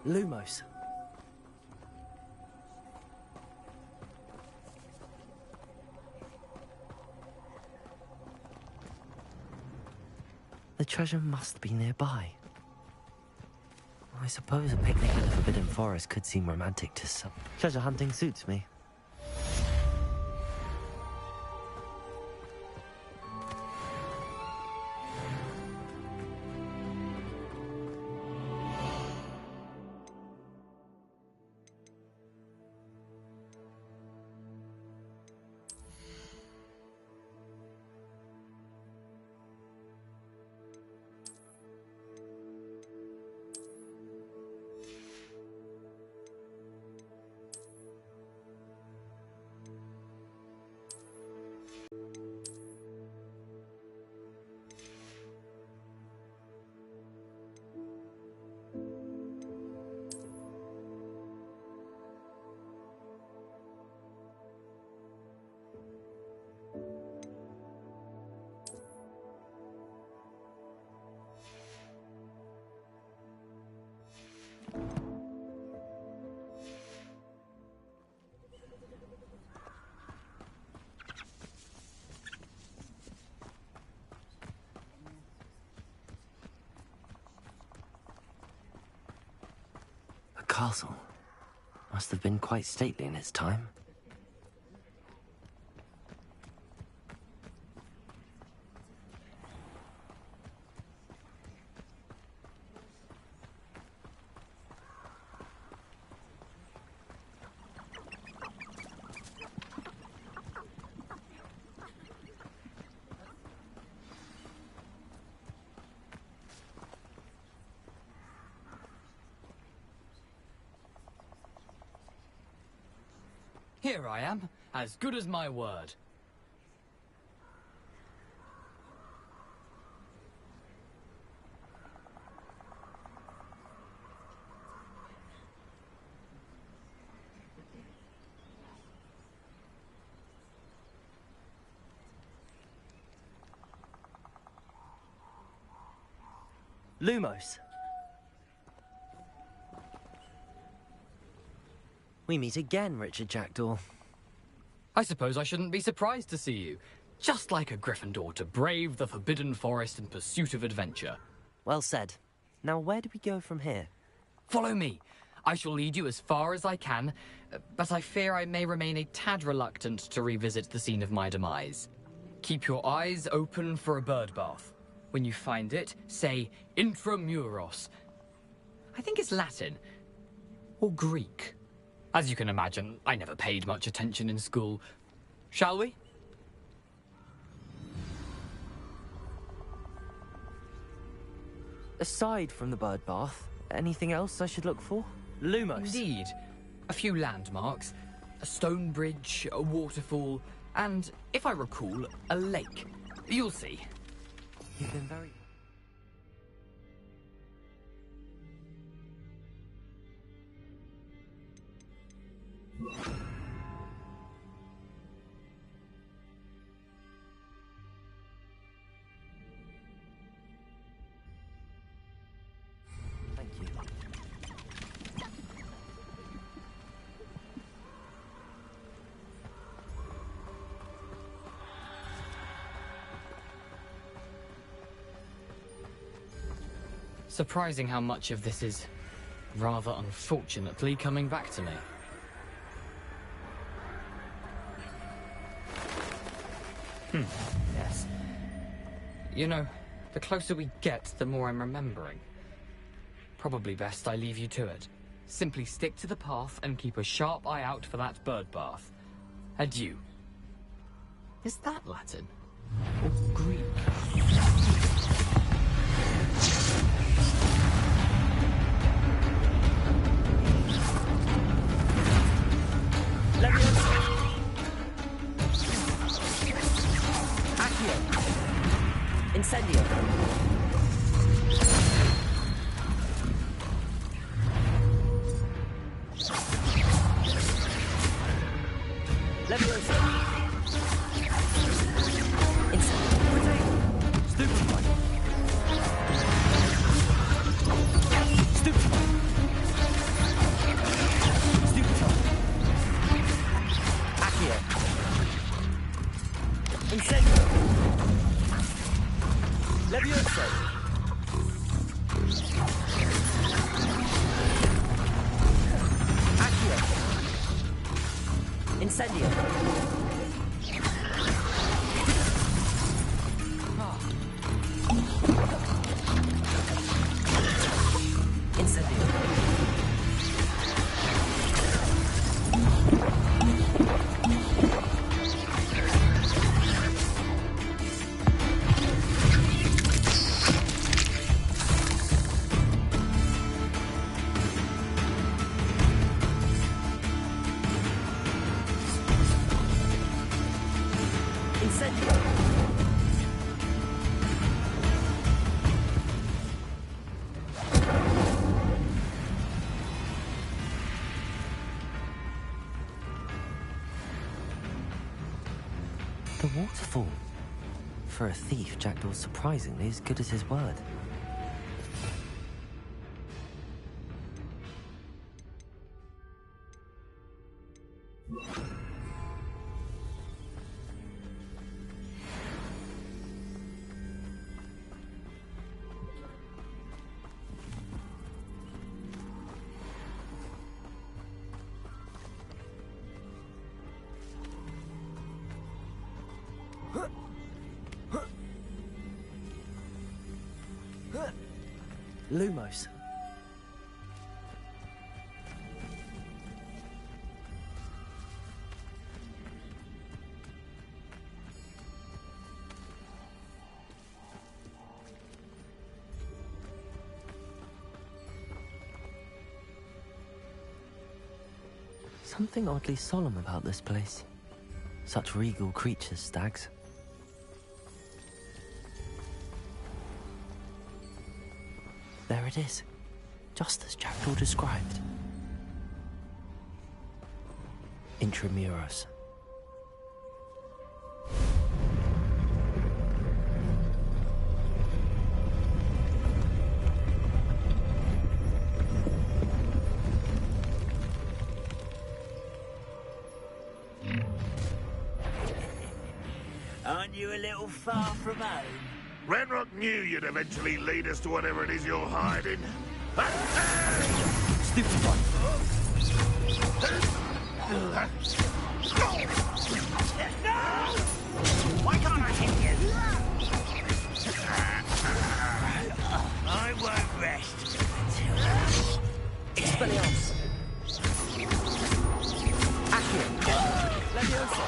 Lumos. The treasure must be nearby. I suppose a picnic in the Forbidden Forest could seem romantic to some. Treasure hunting suits me. castle. Must have been quite stately in its time. Here I am, as good as my word. Lumos. We meet again, Richard Jackdaw. I suppose I shouldn't be surprised to see you. Just like a Gryffindor to brave the Forbidden Forest in pursuit of adventure. Well said. Now where do we go from here? Follow me. I shall lead you as far as I can, but I fear I may remain a tad reluctant to revisit the scene of my demise. Keep your eyes open for a bird bath. When you find it, say Intramuros. I think it's Latin. Or Greek. As you can imagine, I never paid much attention in school. Shall we? Aside from the bird bath, anything else I should look for? Lumos. Indeed. A few landmarks, a stone bridge, a waterfall, and, if I recall, a lake. You'll see. You've been very... Thank you. Surprising how much of this is, rather unfortunately, coming back to me. Yes. You know, the closer we get, the more I'm remembering. Probably best I leave you to it. Simply stick to the path and keep a sharp eye out for that bird bath. Adieu. Is that Latin? Or Greek? Incendio. Leviosa. Incendio. Stupefy. Stupefy. Stupefy. Accio. Incendio. Leviosa. Accio. Incendio. Incendio. The waterfall. For a thief, Jackdaw's surprisingly as good as his word. Lumos. Something oddly solemn about this place. Such regal creatures, stags. There it is, just as Jackdaw described. Intramuros. Aren't you a little far from home? Renrock knew you'd eventually lead us to whatever it is you're hiding. Stupid one. No! Why can't I hit you? I won't rest until... Expelliarmus. Accio. Leviosa.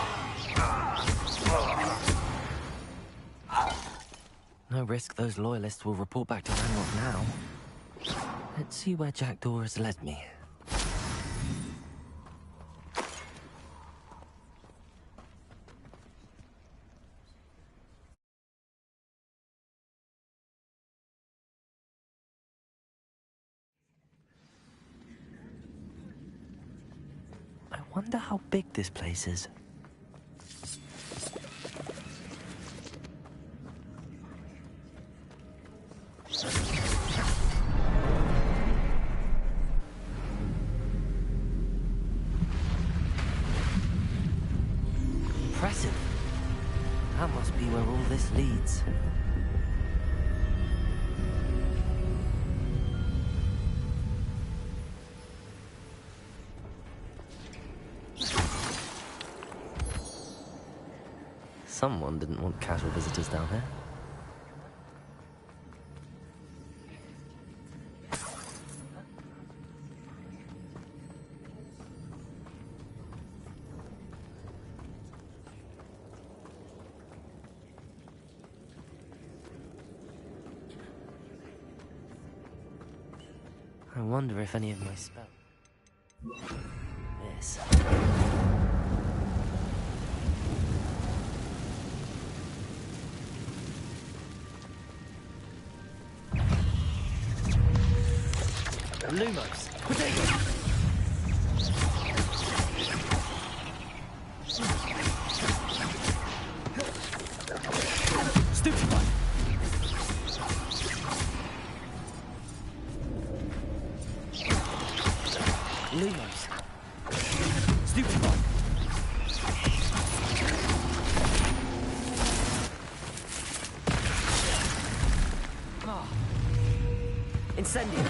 No risk those loyalists will report back to Ranrock now. Let's see where Jackdaw has led me. I wonder how big this place is. Impressive. That must be where all this leads. Someone didn't want casual visitors down here. I wonder if any of my spells... This. Lumos. Potato. Stupid one. Lumos. Stupid one. Ah. Incendio.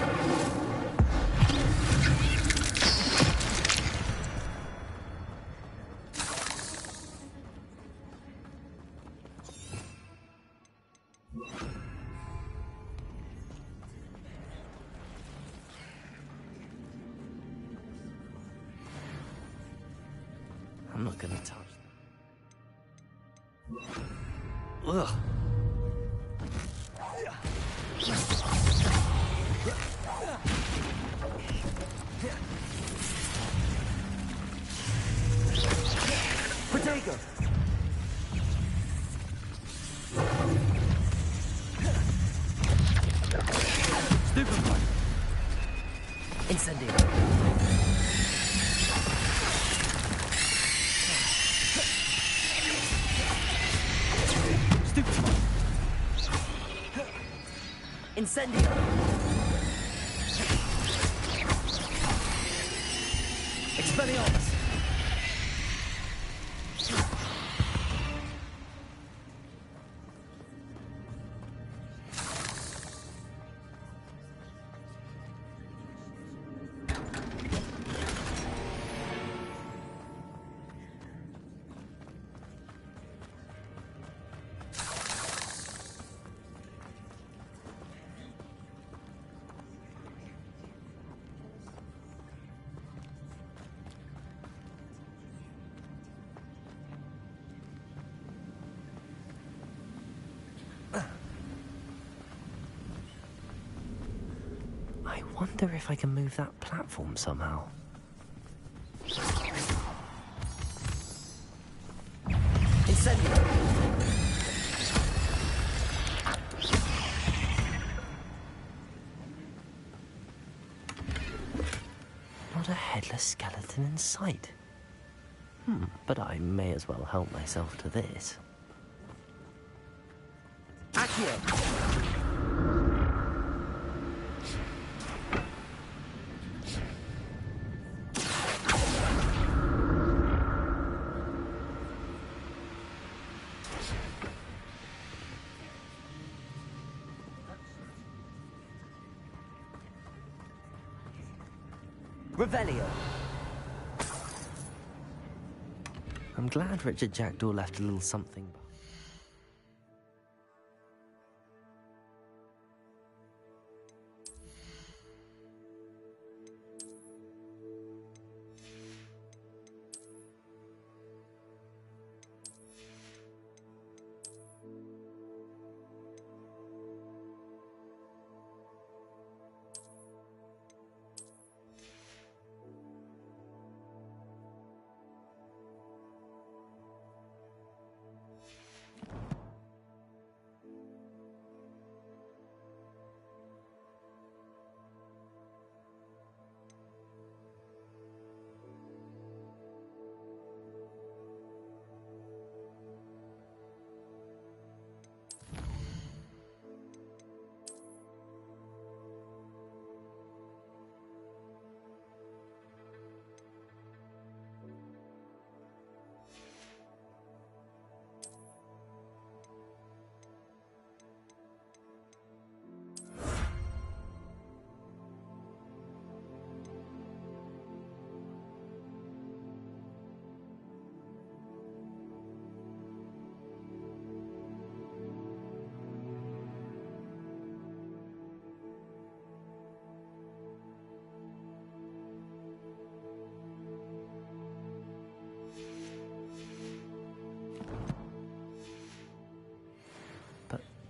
I'm not gonna touch them. Ugh. Potato. Stupid one. Incendio. Stupid one. Incendio. Expelliarmus. wonder if I can move that platform somehow. Incendio! Not a headless skeleton in sight. But I may as well help myself to this. Accio! Revelio. I'm glad Richard Jackdaw left a little something behind.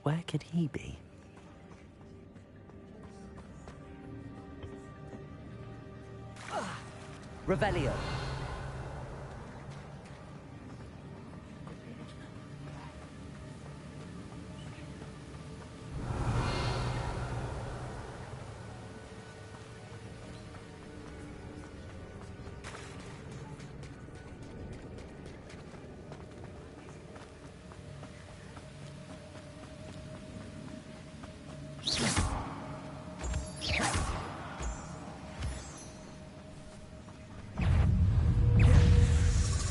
Where could he be? Revelio.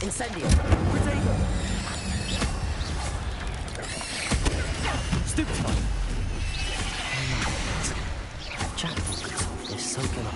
Incendio! Protego! Stupefy! Jackdaw could solve this, so can I.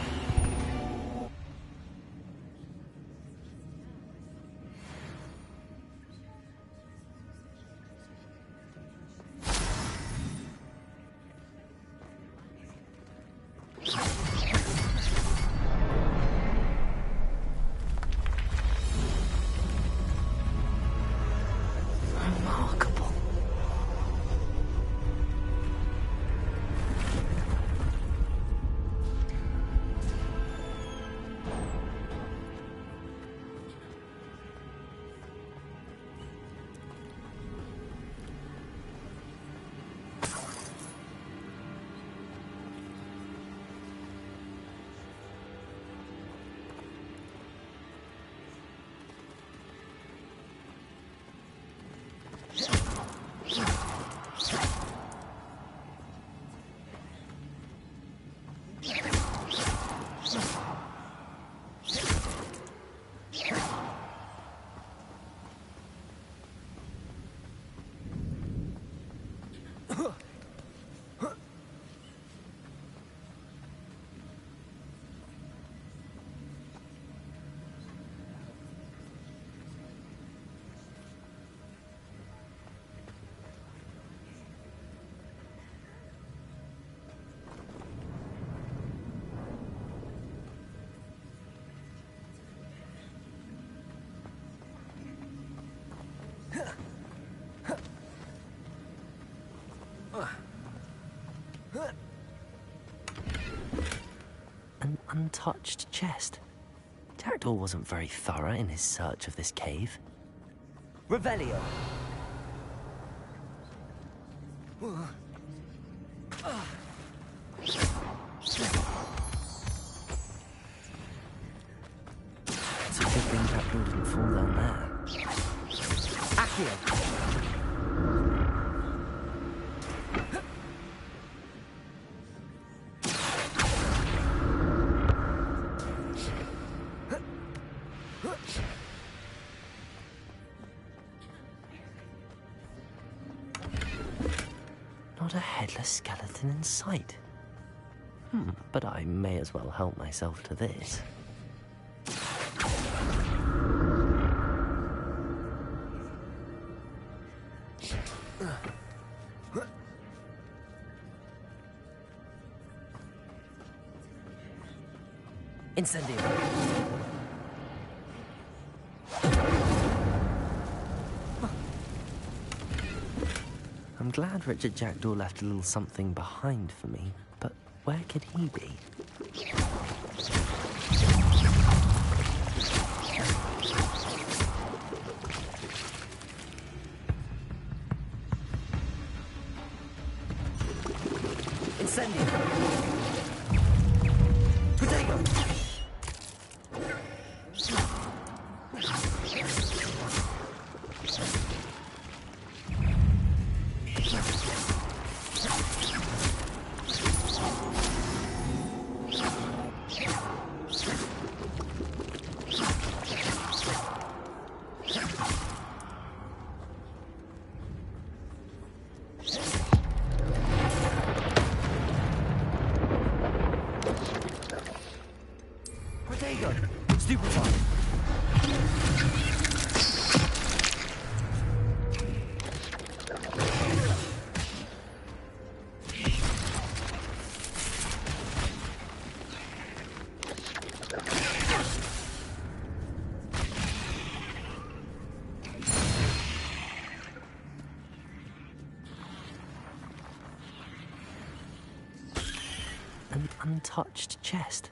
untouched chest. Jackdaw wasn't very thorough in his search of this cave. Revelio! It's a good thing Jackdaw didn't fall down there. Accio! Not a headless skeleton in sight. But I may as well help myself to this. Incendio! I'm glad Richard Jackdaw left a little something behind for me, but where could he be? Incendio! Protego! Stupefy! An untouched chest.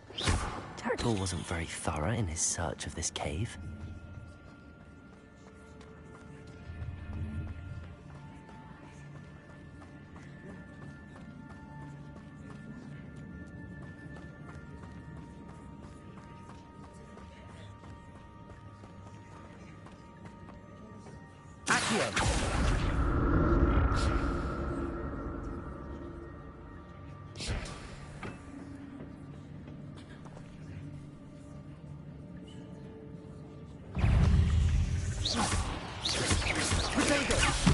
Jackdaw wasn't very thorough in his search of this cave. Accio!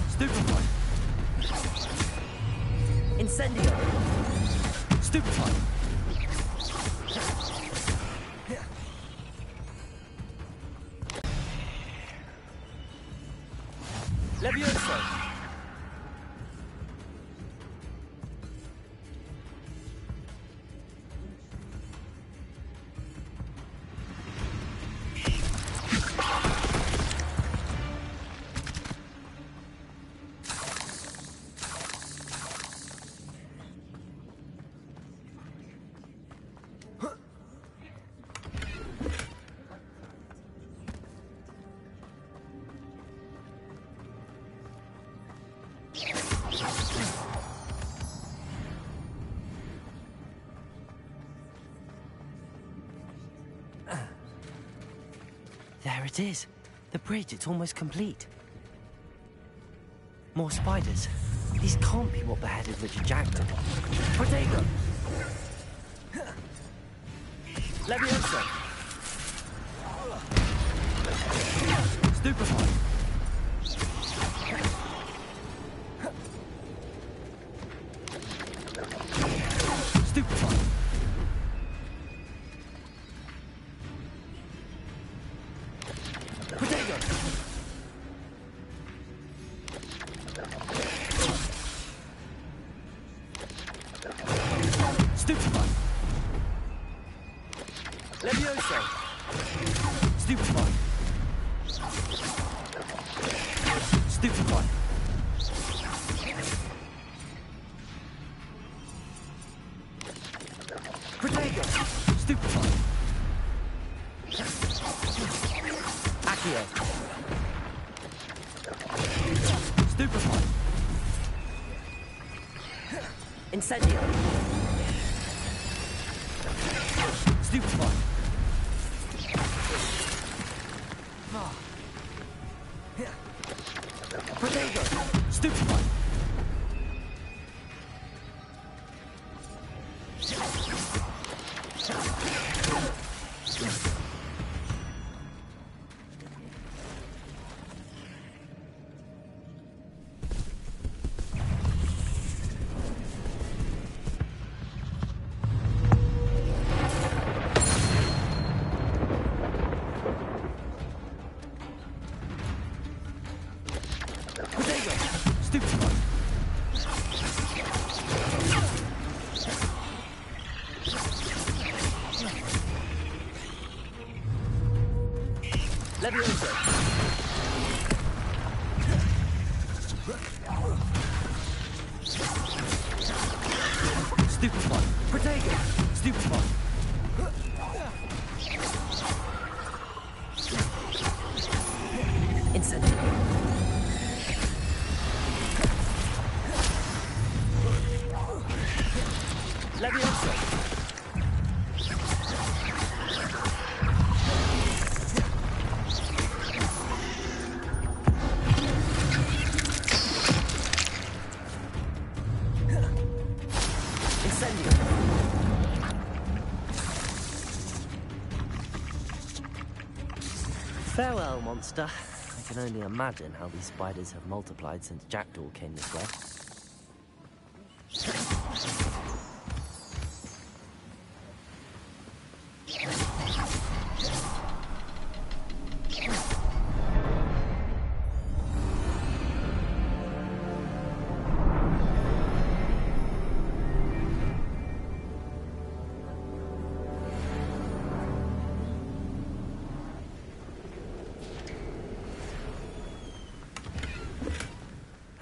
Stupefy! Incendio! Stupefy! Levioso! There it is. The bridge, it's almost complete. More spiders. These can't be what beheaded Richard Jackdaw. Protego! Levioso! Stupefy! Stupefy! Stupefy! Levioso! Stupefy! Stupefy! Protego! Stupefy! Incendio. Stupefy. Protego. Stupefy. Stupefy. Protego. Stupefy. Incendio. Levioso. Farewell, monster. I can only imagine how these spiders have multiplied since Jackdaw came this way.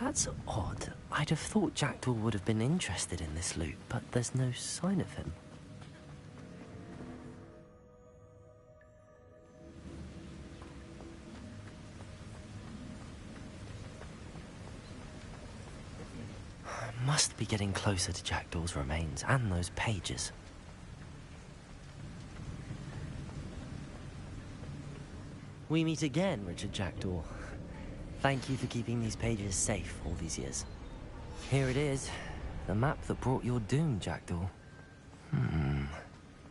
That's odd. I'd have thought Jackdaw would have been interested in this loot, but there's no sign of him. I must be getting closer to Jackdaw's remains and those pages. We meet again, Richard Jackdaw. Thank you for keeping these pages safe all these years. Here it is, the map that brought your doom, Jackdaw.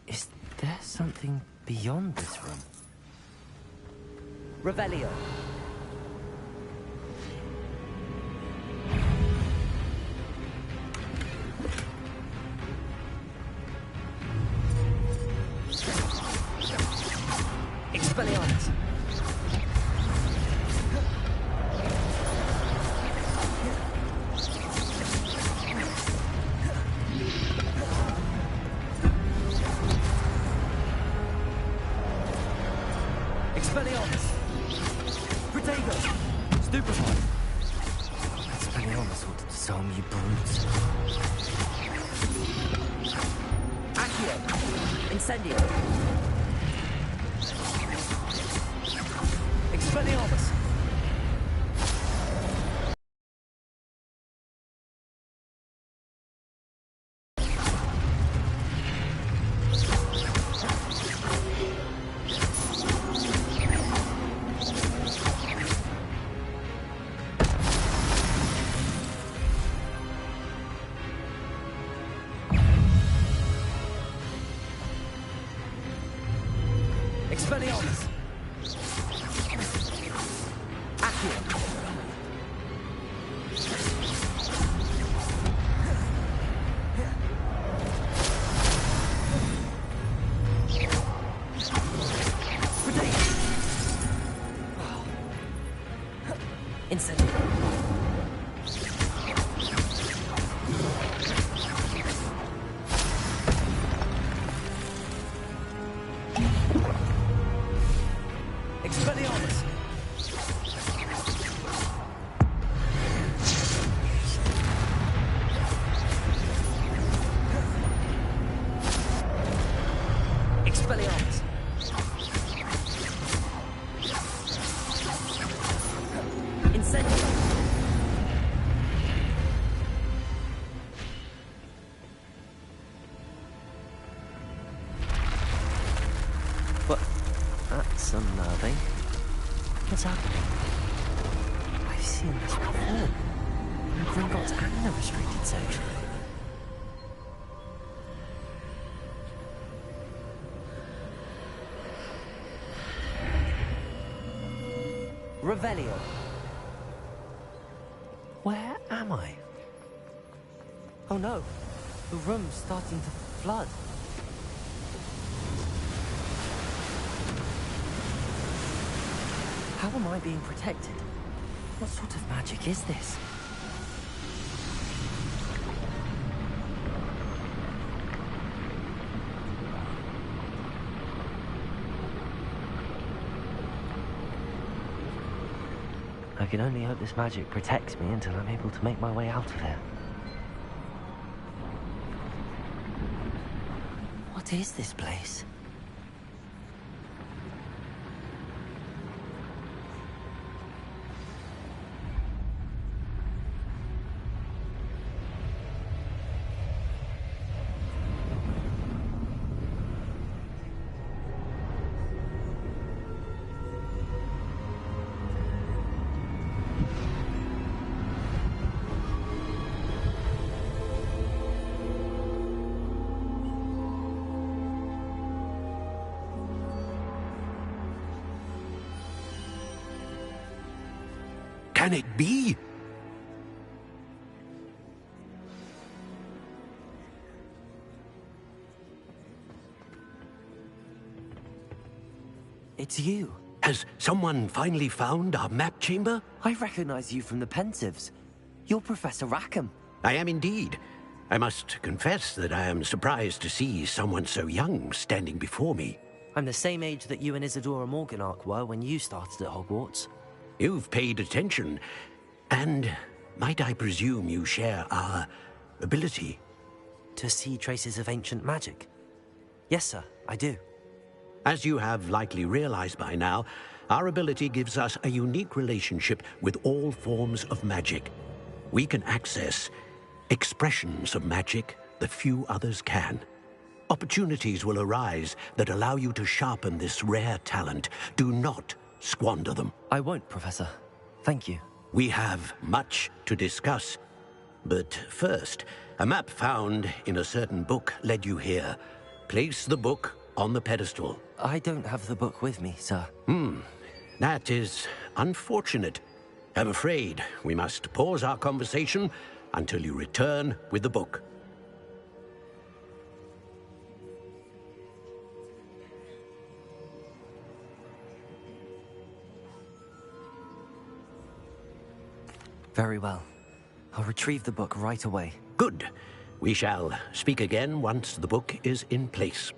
Is there something beyond this room? Revelio. Expelliarmus. Expelliarmus! Protego! Stupefy! Expelliarmus will disarm you brutes. Accio! Incendio! Expelliarmus! Expelliarmus! are they? What's happening? I've seen this before. In Gringotts and the restricted section. Revelio. Where am I? Oh no, the room's starting to flood. How am I being protected? What sort of magic is this? I can only hope this magic protects me until I'm able to make my way out of here. What is this place? Can it be? It's you. Has someone finally found our map chamber? I recognize you from the Pensives. You're Professor Rackham. I am indeed. I must confess that I am surprised to see someone so young standing before me. I'm the same age that you and Isadora Morganach were when you started at Hogwarts. You've paid attention, and might I presume you share our ability? To see traces of ancient magic? Yes, sir, I do. As you have likely realized by now, our ability gives us a unique relationship with all forms of magic. We can access expressions of magic that few others can. Opportunities will arise that allow you to sharpen this rare talent. Do not squander them. I won't, Professor. Thank you. We have much to discuss. But first, a map found in a certain book led you here. Place the book on the pedestal. I don't have the book with me, sir. That is unfortunate. I'm afraid we must pause our conversation until you return with the book. Very well. I'll retrieve the book right away. Good. We shall speak again once the book is in place.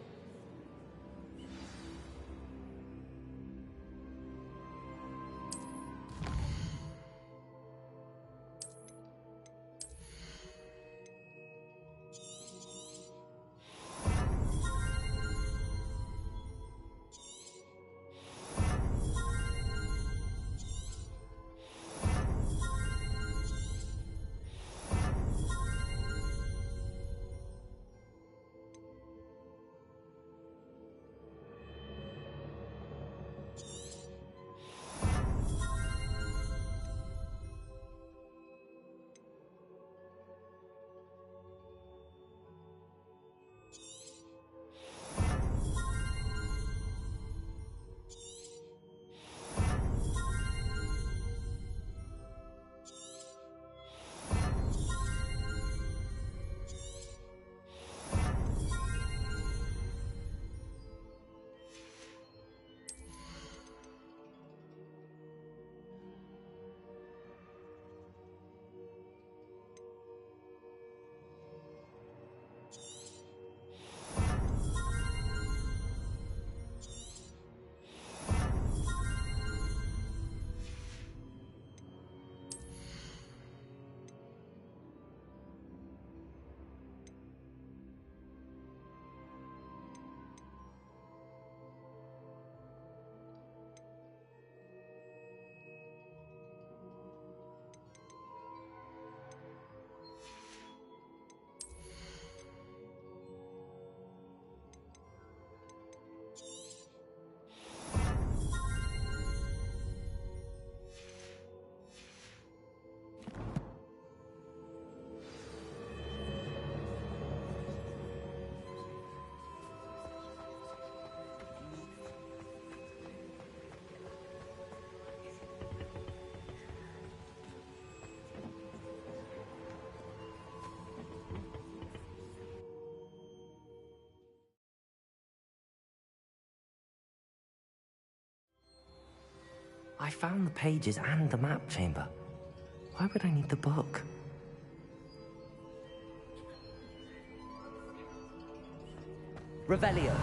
I found the pages and the map chamber. Why would I need the book? Revelio.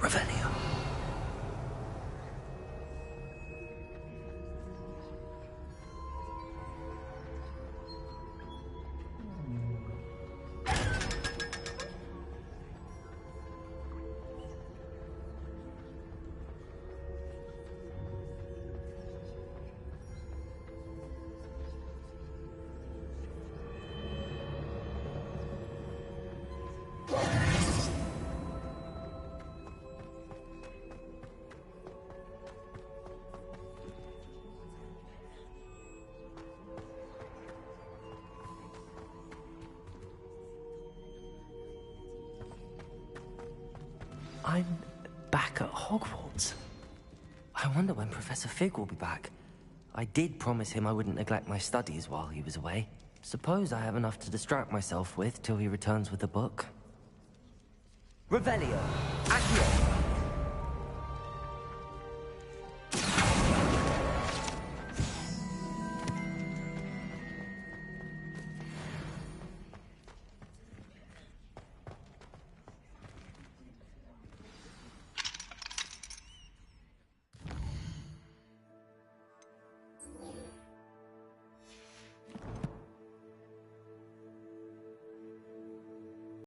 Revelio. I'm back at Hogwarts. I wonder when Professor Fig will be back. I did promise him I wouldn't neglect my studies while he was away. Suppose I have enough to distract myself with till he returns with the book. Revelio. Accio.